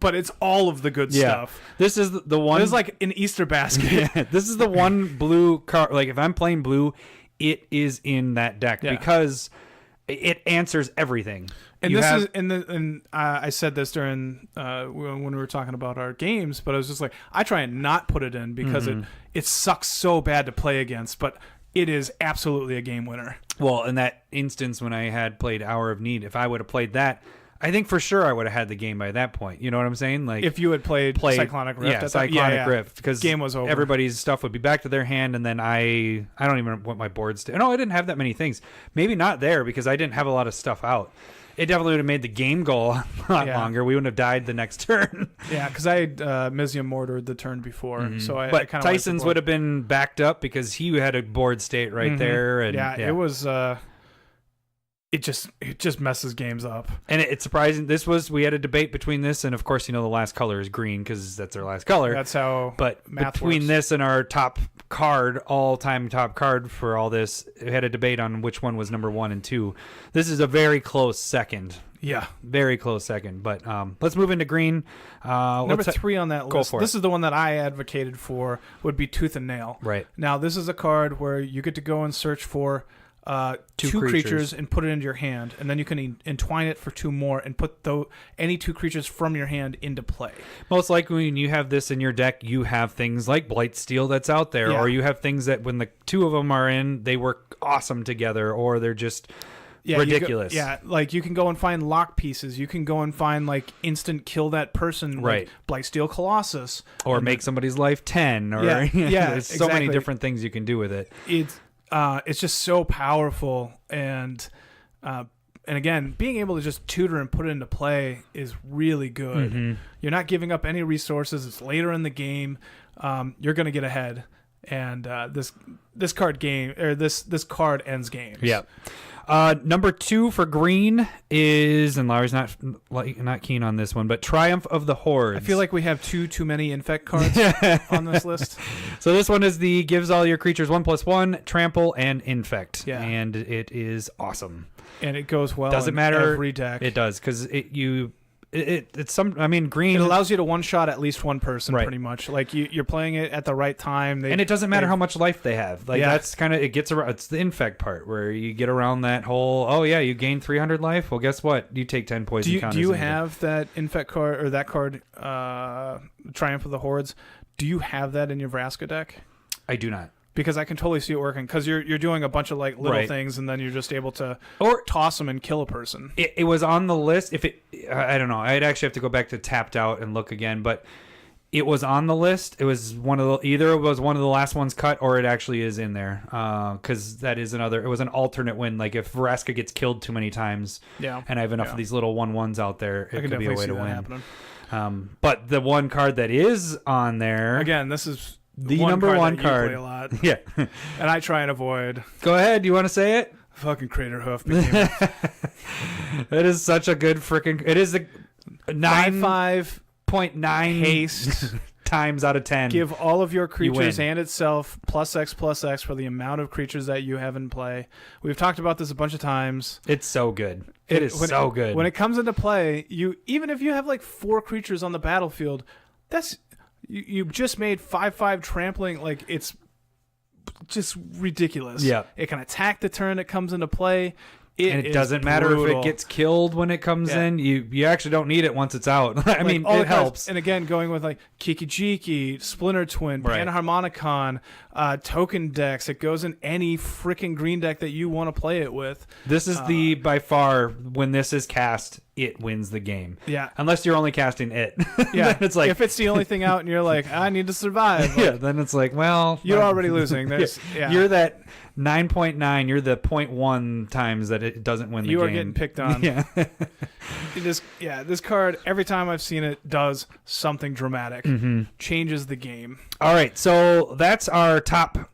S1: But it's all of the good stuff.
S2: This is the one...
S1: This is like an Easter basket.
S2: This is the one blue card. Like, if I'm playing blue... It is in that deck because it answers everything.
S1: And I said this during when we were talking about our games, but I was just like, I try and not put it in because it sucks so bad to play against, but it is absolutely a game winner.
S2: Well, in that instance when I had played Hour of Need, if I would have played that, I think for sure I would have had the game by that point. You know what I'm saying? Like
S1: if you had played Cyclonic Rift,
S2: Cyclonic Rift, because
S1: game was over.
S2: Everybody's stuff would be back to their hand, and then I don't even know what my boards did. No, I didn't have that many things. Maybe not there because I didn't have a lot of stuff out. It definitely would have made the game go a lot longer. We wouldn't have died the next turn.
S1: Yeah, because I had Mizzit mortared the turn before, so I
S2: kind of. Tyson's would have been backed up because he had a board state right there, and
S1: it was. It just messes games up.
S2: And it's surprising. We had a debate between this, and of course, the last color is green because that's our last color.
S1: That's how math
S2: between
S1: works.
S2: This and our top card, all-time top card for all this, we had a debate on which one was number 1 and 2. This is a very close second.
S1: Yeah.
S2: Very close second. But let's move into green.
S1: Number 3 on that list.
S2: This
S1: is the one that I advocated for would be Tooth and Nail.
S2: Right.
S1: Now, this is a card where you get to go and search for
S2: Two
S1: two creatures
S2: creatures
S1: and put it into your hand, and then you can entwine it for 2 more and put any 2 creatures from your hand into play.
S2: Most likely when you have this in your deck, you have things like Blightsteel that's out there,
S1: Yeah.
S2: or you have things that when the 2 of them are in, they work awesome together, or they're just ridiculous.
S1: Like you can go and find lock pieces. You can go and find like instant kill that person,
S2: Right.
S1: Like Blightsteel Colossus,
S2: Or make somebody's life 10, or there's so many
S1: exactly.
S2: different things you can do with it.
S1: It's just so powerful, and again, being able to just tutor and put it into play is really good.
S2: Mm-hmm.
S1: You're not giving up any resources. It's later in the game. You're going to get ahead, and this card ends games.
S2: Yeah. Number 2 for green is, and Larry's not keen on this one, but Triumph of the Hordes.
S1: I feel like we have too many infect cards on this list.
S2: So this one is the gives all your creatures 1/1, trample, and infect.
S1: Yeah.
S2: And it is awesome.
S1: And it goes well.
S2: Doesn't
S1: in
S2: matter.
S1: every deck.
S2: It does, because it's some. I mean, green.
S1: It allows you to one-shot at least one person,
S2: Right.
S1: pretty much. Like you're playing it at the right time.
S2: And it doesn't matter how much life they have. Like
S1: Yeah.
S2: that's kind of it gets around. It's the infect part where you get around that whole. Oh yeah, you gain 300 life. Well, guess what? You take 10 poison counters.
S1: Do you
S2: in your deck.
S1: have that infect card or that card, Triumph of the Hordes? Do you have that in your Vraska deck?
S2: I do not.
S1: Because I can totally see it working. Because you're doing a bunch of like little
S2: Right.
S1: things, and then you're just able to
S2: Or
S1: toss them and kill a person.
S2: it was on the list. If it, I don't know. I'd actually have to go back to tapped out and look again. But it was on the list. It was either it was one of the last ones cut, or it actually is in there. Because that is another. It was an alternate win. Like if Vraska gets killed too many times,
S1: Yeah.
S2: and I have enough
S1: Yeah.
S2: of these little 1/1s out there,
S1: I
S2: it
S1: can
S2: could be a
S1: definitely
S2: way
S1: see
S2: to
S1: that
S2: win.
S1: happening.
S2: But the one card that is on there,
S1: Again, this is
S2: the
S1: one
S2: number
S1: card
S2: one
S1: that you
S2: card.
S1: play a lot,
S2: yeah.
S1: and I try and avoid.
S2: Go ahead. You want to say it?
S1: Fucking Craterhoof. Behemoth.
S2: It is such a good freaking. It is a
S1: 9/5
S2: 9.9
S1: haste.
S2: times out of 10.
S1: Give all of your creatures
S2: win.
S1: and itself +X for the amount of creatures that you have in play. We've talked about this a bunch of times.
S2: It's so good. It is
S1: when
S2: so good.
S1: When it comes into play, even if you have like 4 creatures on the battlefield, that's you just made 5/5 trampling. Like it's just ridiculous.
S2: Yeah.
S1: It can attack the turn it comes into play.
S2: And it doesn't matter if it gets killed when it comes
S1: Yeah.
S2: in. You actually don't need it once it's out. I mean,
S1: all the
S2: it
S1: cards-
S2: helps.
S1: And again, going with like Kiki-Jiki, Splinter Twin,
S2: Right.
S1: Panharmonicon, token decks. It goes in any freaking green deck that you want to play it with.
S2: This is the, by far, when this is cast, it wins the game.
S1: Yeah.
S2: Unless you're only casting it.
S1: Yeah.
S2: Then it's like,
S1: if it's the only thing out and you're like, I need to survive. Like,
S2: yeah, then it's like, well.
S1: you're already losing. There's, yeah.
S2: You're that 9.9, you're the 0.1 times that it doesn't win the
S1: You
S2: game.
S1: are getting picked on.
S2: Yeah.
S1: This card, every time I've seen it, does something dramatic.
S2: Mm-hmm.
S1: Changes the game.
S2: All right, so that's our top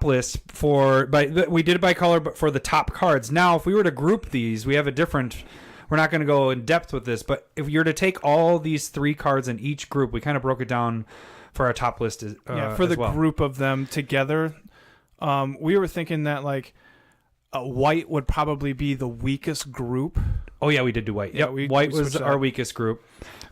S2: list we did it by color, but for the top cards. Now, if we were to group these, we have a different. We're not going to go in depth with this, but if you were to take all these 3 cards in each group, we kind of broke it down for our top list.
S1: For the group of them together, we were thinking that like white would probably be the weakest group.
S2: Oh yeah, we did do white.
S1: Yeah,
S2: Yep, white
S1: we
S2: was
S1: switched
S2: our
S1: up.
S2: weakest group,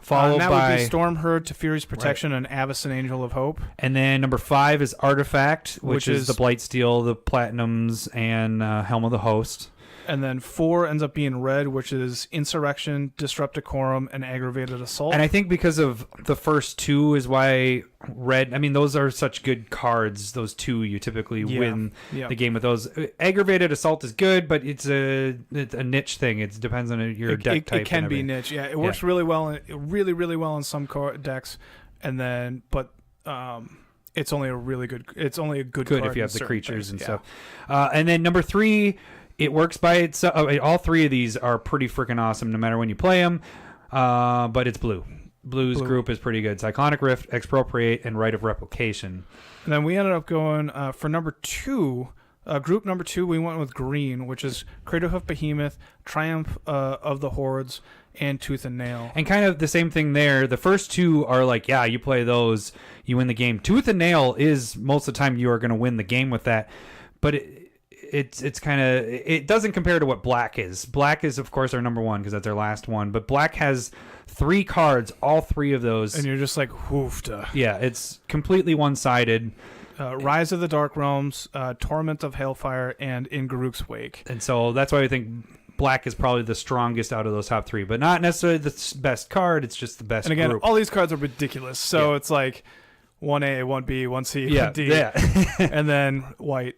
S2: followed
S1: and that
S2: by
S1: would be Stormherd, Teferi's Protection, and Avacyn, Angel of Hope.
S2: and then number 5 is Artifact, which is
S1: is-
S2: the Blightsteel, the Platinums, and Helm of the Host.
S1: And then 4 ends up being red, which is Insurrection, Disrupt Decorum, and Aggravated Assault.
S2: And I think because of the first 2 is why red. I mean, those are such good cards. Those 2 you typically win the game with those. Aggravated Assault is good, but it's a niche thing. It depends on your deck type.
S1: It can
S2: and
S1: be
S2: everything.
S1: niche. Yeah, it works really well, really well in some decks. And then, but it's only a good card
S2: if you
S1: in
S2: have the
S1: certain
S2: creatures
S1: things.
S2: and stuff. And then number 3. It works by itself. All 3 of these are pretty freaking awesome, no matter when you play them. But it's blue. Blue's group is pretty good. Cyclonic Rift, Expropriate, and Rite of Replication.
S1: And then we ended up going for number 2. Group number 2, we went with green, which is Craterhoof Behemoth, Triumph of the Hordes, and Tooth and Nail.
S2: And kind of the same thing there. The first 2 are like, yeah, you play those, you win the game. Tooth and Nail is most of the time you are going to win the game with that. But it's kind of, it doesn't compare to what black is. Black is, of course, our number 1 because that's our last one. But black has 3 cards, all 3 of those.
S1: And you're just like, hoofda.
S2: Yeah, it's completely one-sided.
S1: Rise of the Dark Realms, Torment of Hailfire, and In Garruk's Wake.
S2: And so that's why we think black is probably the strongest out of those top 3, but not necessarily the best card. It's just the best.
S1: And again,
S2: group.
S1: all these cards are ridiculous. So it's like 1A, 1B, 1C, 1D, and then white.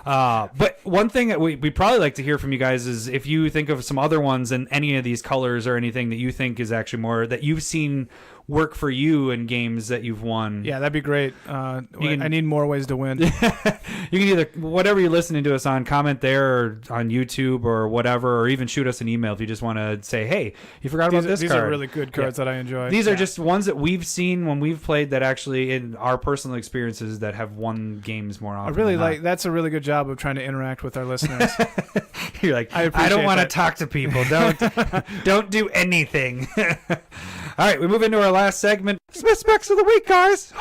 S2: But one thing that we'd probably like to hear from you guys is if you think of some other ones in any of these colors or anything that you think is actually more that you've seen work for you in games that you've won.
S1: Yeah, that'd be great. I need more ways to win.
S2: You can either, whatever you're listening to us on, comment there or on YouTube or whatever, or even shoot us an email if you just want to say, hey, you forgot about this card.
S1: These are really good cards that I enjoy.
S2: These are just ones that we've seen when we've played that actually in our personal experiences that have won games more often.
S1: I really like, that's a really good job of trying to interact with our listeners.
S2: You're like, I don't want to talk to people. Don't do anything. All right, we move into our last segment. Specs of the week, guys.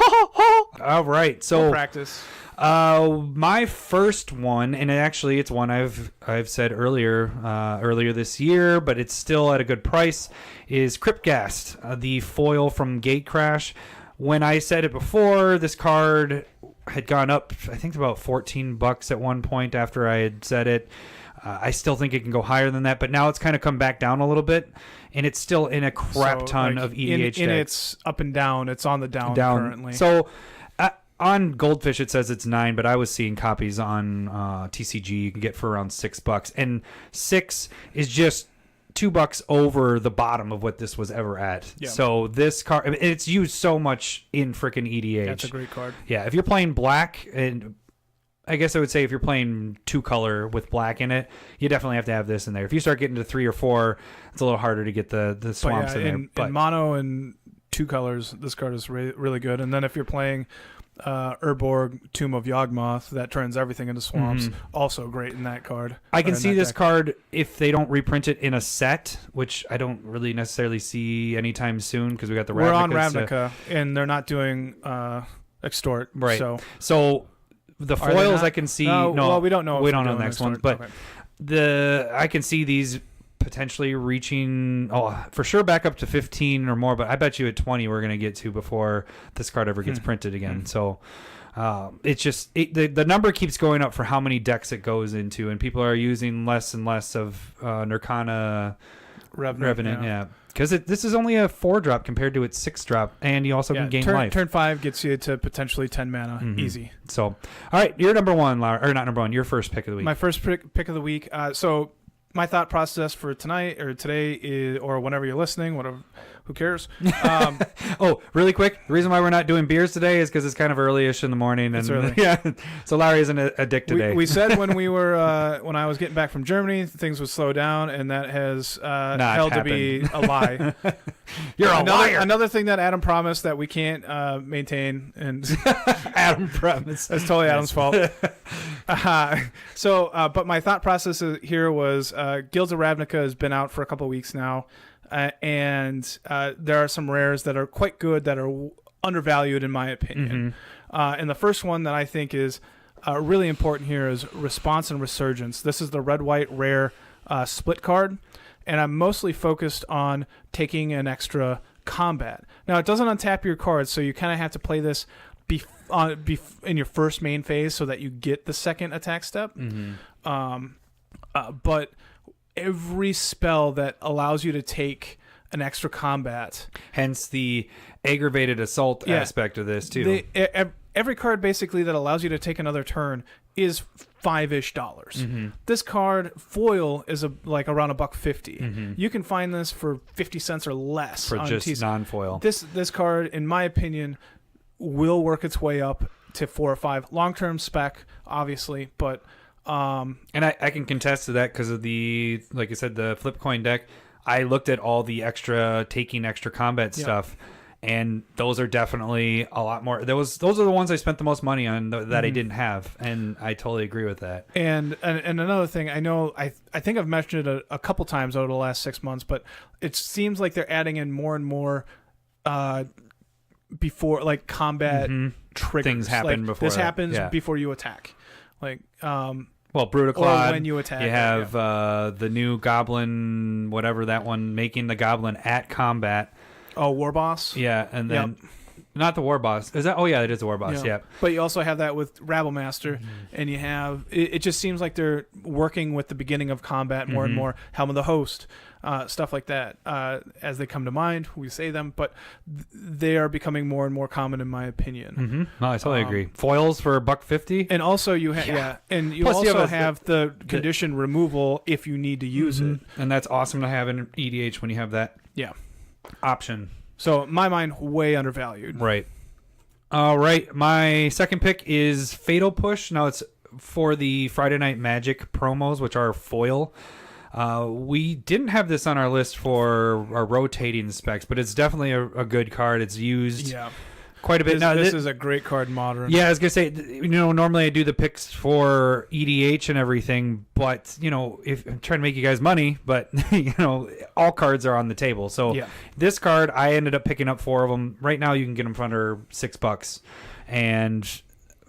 S2: All right, so
S1: we'll practice.
S2: My first one, and actually it's one I've said earlier this year, but it's still at a good price, is Crypt Ghast, the foil from Gatecrash. When I said it before, this card had gone up, I think about $14 at one point after I had said it. I still think it can go higher than that, but now it's kind of come back down a little bit, and it's still in a crap ton of EDH
S1: in
S2: decks.
S1: its up and down. It's on the down currently.
S2: So on Goldfish it says it's 9, but I was seeing copies on TCG you can get for around $6, and 6 is just $2 over the bottom of what this was ever at. Yeah. So this card, it's used so much in freaking EDH.
S1: That's a great card.
S2: Yeah, if you're playing black, and I guess I would say if you're playing 2-color with black in it, you definitely have to have this in there. If you start getting to 3 or 4, it's a little harder to get the swamps in there. But
S1: in mono and 2 colors, this card is really good. And then if you're playing Urborg, Tomb of Yawgmoth, that turns everything into swamps, also great in that card.
S2: I can see this card if they don't reprint it in a set, which I don't really necessarily see anytime soon because we got the Ravnica.
S1: We're on Ravnica, and they're not doing Extort.
S2: Right.
S1: So
S2: the foils I can see.
S1: Well, we don't know.
S2: We don't know the next one, but I can see these potentially reaching for sure back up to 15 or more. But I bet you at 20 we're going to get to before this card ever gets printed again. So it's just the number keeps going up for how many decks it goes into, and people are using less and less of Nirkana Revenant. Yeah. Because this is only a 4-drop compared to its 6-drop, and you also can gain life. Turn
S1: 5 gets you to potentially 10 mana, easy.
S2: So, all right, your number one, or not number one, your first pick of the week.
S1: My first pick of the week. So, my thought process for tonight or today is, or whenever you're listening, whatever. Who cares?
S2: Really quick. The reason why we're not doing beers today is because it's kind of early-ish in the morning.
S1: It's early.
S2: Yeah. So Larry isn't a dick today.
S1: We said when we were when I was getting back from Germany, things would slow down, and that has held to be a lie.
S2: You're a liar.
S1: Another thing that Adam promised that we can't maintain, and
S2: Adam promised.
S1: That's totally Adam's fault. But my thought process here was Guilds of Ravnica has been out for a couple of weeks now. And there are some rares that are quite good that are undervalued in my opinion. And the first one that I think is really important here is Response and Resurgence. This is the red-white rare split card, and I'm mostly focused on taking an extra combat. Now, it doesn't untap your cards, so you kind of have to play this in your first main phase so that you get the second attack step. But every spell that allows you to take an extra combat,
S2: hence the aggravated assault aspect of this too.
S1: Every card basically that allows you to take another turn is $5-ish. This card foil is like around $1.50. You can find this for 50 cents or less
S2: for just non-foil.
S1: This card, in my opinion, will work its way up to 4 or 5 long-term spec, obviously, but.
S2: And I can contest to that because of like I said, the flip coin deck. I looked at all the taking extra combat stuff, and those are definitely a lot more. Those are the ones I spent the most money on that I didn't have, and I totally agree with that. And
S1: another thing, I know I think I've mentioned it a couple times over the last 6 months, but it seems like they're adding in more and more before like combat triggers.
S2: Things happen before
S1: this happens before you attack, like.
S2: Well, Brudiclad,
S1: or when you attack.
S2: You have the new Goblin, whatever that one, making the Goblin at combat.
S1: Oh, War Boss?
S2: Yeah, and then Not the War Boss. Is that? Oh yeah, it is the War Boss. Yeah.
S1: But you also have that with Rabblemaster, and you have it just seems like they're working with the beginning of combat more and more. Helm of the Host, stuff like that. As they come to mind, we say them, but they are becoming more and more common in my opinion.
S2: No, I totally agree. Foils for $150,
S1: and also you have and you
S2: Plus
S1: also have the condition removal if you need to use it,
S2: and that's awesome to have in EDH when you have that option.
S1: So in my mind, way undervalued.
S2: Right. All right. My second pick is Fatal Push. Now it's for the Friday Night Magic promos, which are foil. We didn't have this on our list for our rotating specs, but it's definitely a good card. It's used quite a bit.
S1: This is a great card modern.
S2: Yeah, I was going to say, normally I do the picks for EDH and everything, but, if I'm trying to make you guys money, but, all cards are on the table. So this card, I ended up picking up 4 of them. Right now you can get them for under $6. And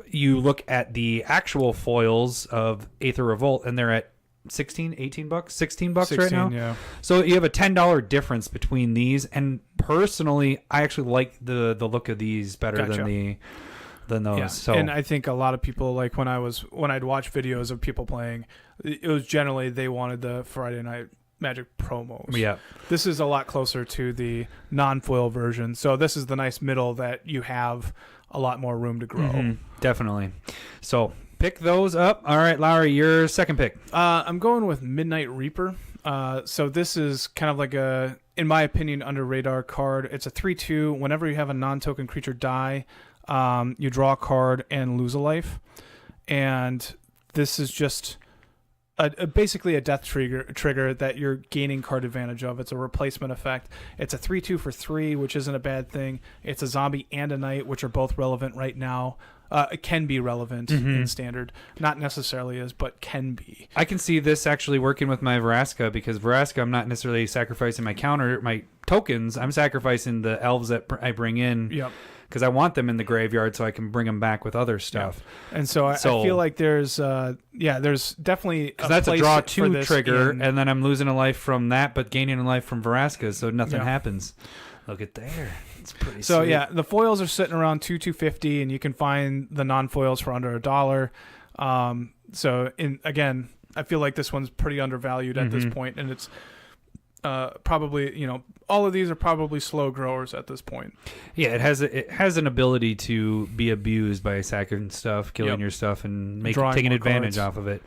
S2: you look at the actual foils of Aether Revolt, and they're at $18 $16 right now.
S1: Yeah.
S2: So you have a $10 difference between these, and personally I actually like the look of these better than those.
S1: Yeah.
S2: So,
S1: and I think a lot of people, like when I'd watch videos of people playing, it was generally they wanted the Friday Night Magic promos.
S2: Yeah.
S1: This is a lot closer to the non-foil version. So this is the nice middle that you have a lot more room to grow.
S2: Definitely. So pick those up. All right, Lowry, your second pick.
S1: I'm going with Midnight Reaper. So this is kind of like in my opinion, under radar card. It's a 3/2. Whenever you have a non-token creature die, you draw a card and lose a life. And this is just basically a death trigger that you're gaining card advantage of. It's a replacement effect. It's a 3/2 for 3, which isn't a bad thing. It's a zombie and a knight, which are both relevant right now. It can be relevant in standard. Not necessarily is, but can be.
S2: I can see this actually working with my Vraska, because Vraska, I'm not necessarily sacrificing my tokens. I'm sacrificing the elves that I bring in.
S1: Yep.
S2: Because I want them in the graveyard so I can bring them back with other stuff.
S1: Yeah. And so I feel like there's definitely
S2: because that's a draw 2 trigger, and then I'm losing a life from that, but gaining a life from Vraska, so nothing happens. Look at there. It's pretty
S1: so
S2: sweet.
S1: The foils are sitting around $2.50, and you can find the non-foils for under $1. Again, I feel like this one's pretty undervalued at this point, and it's probably, all of these are probably slow growers at this point.
S2: Yeah, it has an ability to be abused by sacking stuff, killing your stuff, and taking advantage off of it.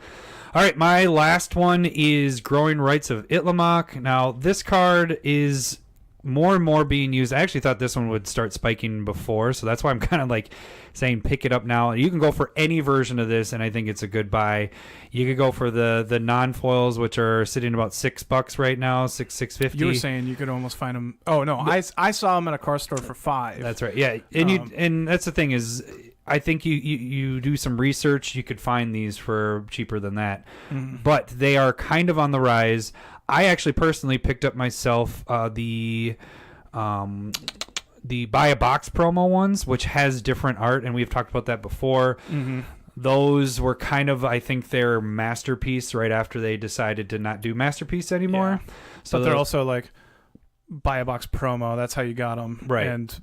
S2: All right, my last one is Growing Rites of Itlimac. Now, this card is more and more being used. I actually thought this one would start spiking before, so that's why I'm kind of like saying pick it up now. You can go for any version of this, and I think it's a good buy. You could go for the non-foils, which are sitting about $6 right now, $6.50.
S1: You were saying you could almost find them. Oh no, I saw them at a car store for $5.
S2: That's right. Yeah, and and that's the thing is, I think you do some research, you could find these for cheaper than that, but they are kind of on the rise. I actually personally picked up myself the buy a box promo ones, which has different art, and we've talked about that before. Those were kind of, I think, their masterpiece right after they decided to not do masterpiece anymore.
S1: Yeah. So but they're also like buy a box promo. That's how you got them,
S2: right?
S1: And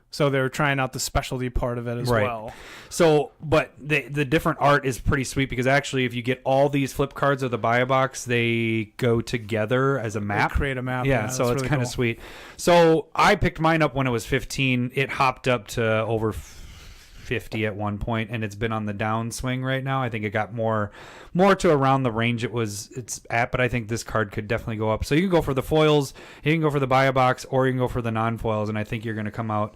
S1: so they're trying out the specialty part of it as well.
S2: So, but the different art is pretty sweet, because actually if you get all these flip cards of the buy a box, they go together as a map.
S1: They create a map.
S2: Yeah, so it's really kind of sweet. So I picked mine up when it was 15. It hopped up to over 50 at one point, and it's been on the downswing right now. I think it got more to around the range it's at, but I think this card could definitely go up. So you can go for the foils, you can go for the buy a box, or you can go for the non-foils, and I think you're going to come out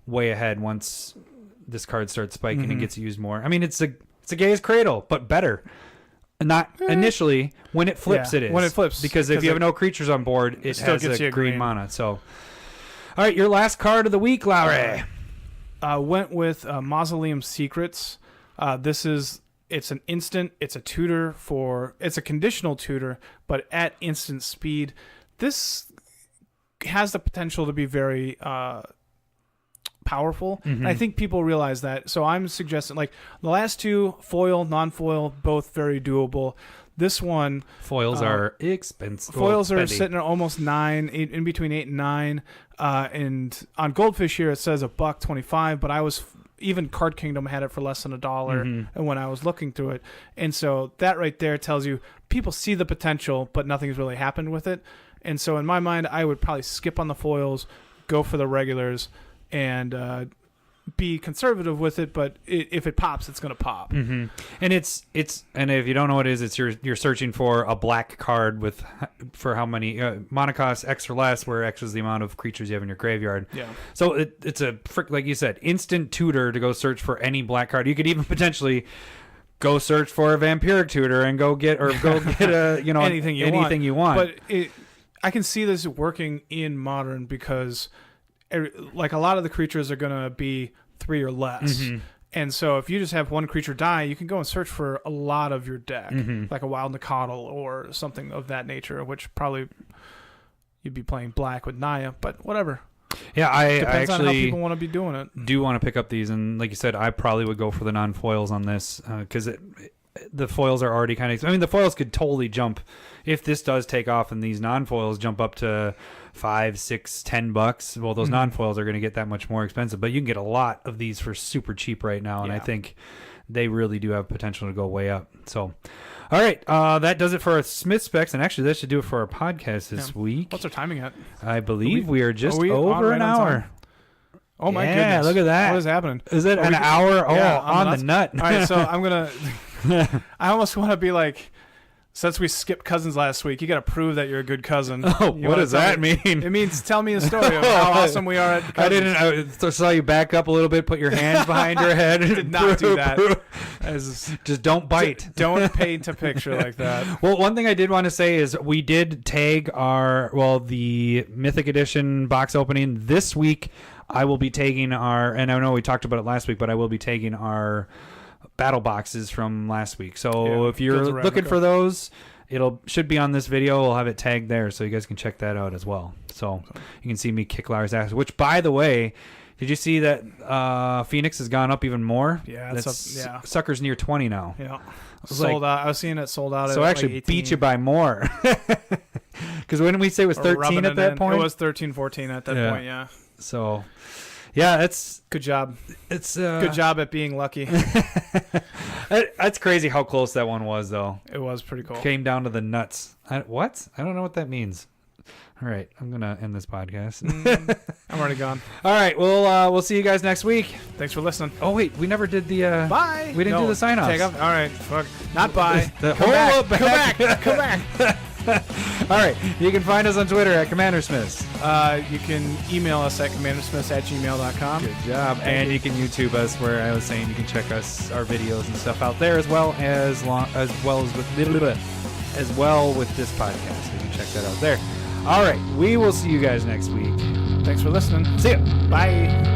S2: way ahead once this card starts spiking and gets used more. I mean, it's a Gaea's Cradle, but better. Not initially. When it flips, it is.
S1: When it flips.
S2: Because if you have no creatures on board, it still has gets a green mana. So, all right, your last card of the week, Lowry.
S1: Went with Mauseleum Secrets. It's an instant. It's a tutor it's a conditional tutor, but at instant speed. This has the potential to be very powerful. And I think people realize that. So I'm suggesting, like, the last two, foil, non-foil, both very doable. This one,
S2: foils are expensive.
S1: Foils are sitting at almost 9, in between 8 and 9. And on Goldfish here, it says $1.25, but even Card Kingdom had it for less than $1 and when I was looking through it. And so that right there tells you people see the potential, but nothing's really happened with it. And so in my mind, I would probably skip on the foils, go for the regulars, and be conservative with it, but if it pops, it's going to pop.
S2: And it's and if you don't know what it is, it's you're searching for a black card for how many mana cost X or less, where X is the amount of creatures you have in your graveyard. Yeah. So it's like you said, instant tutor to go search for any black card. You could even potentially go search for a vampiric tutor and go get a anything you want.
S1: But I can see this working in Modern because like a lot of the creatures are going to be 3 or less. And so if you just have one creature die, you can go and search for a lot of your deck, like a Wild Nicodle or something of that nature, which probably you'd be playing black with Naya, but whatever.
S2: Yeah, I
S1: depends
S2: actually
S1: on how people want to be doing it.
S2: Do want to pick up these, and like you said, I probably would go for the non-foils on this because the foils are already kind of... I mean, the foils could totally jump if this does take off and these non-foils jump up to $5, $6, $10. Well, those non-foils are going to get that much more expensive, but you can get a lot of these for super cheap right now, and I think they really do have potential to go way up. So, all right, that does it for our Smith specs, and actually that should do it for our podcast this week.
S1: What's our timing at?
S2: I believe we are just over an hour.
S1: Oh my goodness! Yeah,
S2: look at that.
S1: What is happening?
S2: Is it an hour?
S1: Yeah,
S2: on the nut.
S1: All right, so I'm gonna. I almost want to be like, since we skipped cousins last week, you got to prove that you're a good cousin.
S2: Oh, what does that mean?
S1: It means tell me a story of how awesome we are at cousins.
S2: I saw you back up a little bit, put your hands behind your head.
S1: I did not do that.
S2: Just don't bite.
S1: Don't paint a picture like that.
S2: Well, one thing I did want to say is we did tag the Mythic Edition box opening this week. I will be taking and I know we talked about it last week, but I will be taking our battle boxes from last week. So if you're looking for those, should be on this video. We'll have it tagged there, so you guys can check that out as well. So you can see me kick Lars' ass. Which, by the way, did you see that Phoenix has gone up even more?
S1: Yeah,
S2: sucker's near 20 now.
S1: Yeah, sold out. I was seeing it sold out.
S2: So I actually beat you by more. Because when we say it was 13 at that point,
S1: it was 13, 14 at that point. Yeah.
S2: So. Yeah, it's
S1: good job.
S2: It's
S1: good job at being lucky.
S2: That's crazy how close that one was, though.
S1: It was pretty cool.
S2: Came down to the nuts. What? I don't know what that means. All right, I'm gonna end this podcast.
S1: I'm already gone.
S2: All right, we'll see you guys next week.
S1: Thanks for listening.
S2: Oh wait, we never did the
S1: bye.
S2: We didn't do the sign offs.
S1: All right, fuck. Not bye.
S2: Come back. All right, you can find us on Twitter at CommanderSmiths.
S1: You can email us at commandersmiths@gmail.com.
S2: Good job. And you can YouTube us, where I was saying you can check our videos and stuff out there as well as with this podcast. You can check that out there. All right, we will see you guys next week.
S1: Thanks for listening.
S2: See ya.
S1: Bye.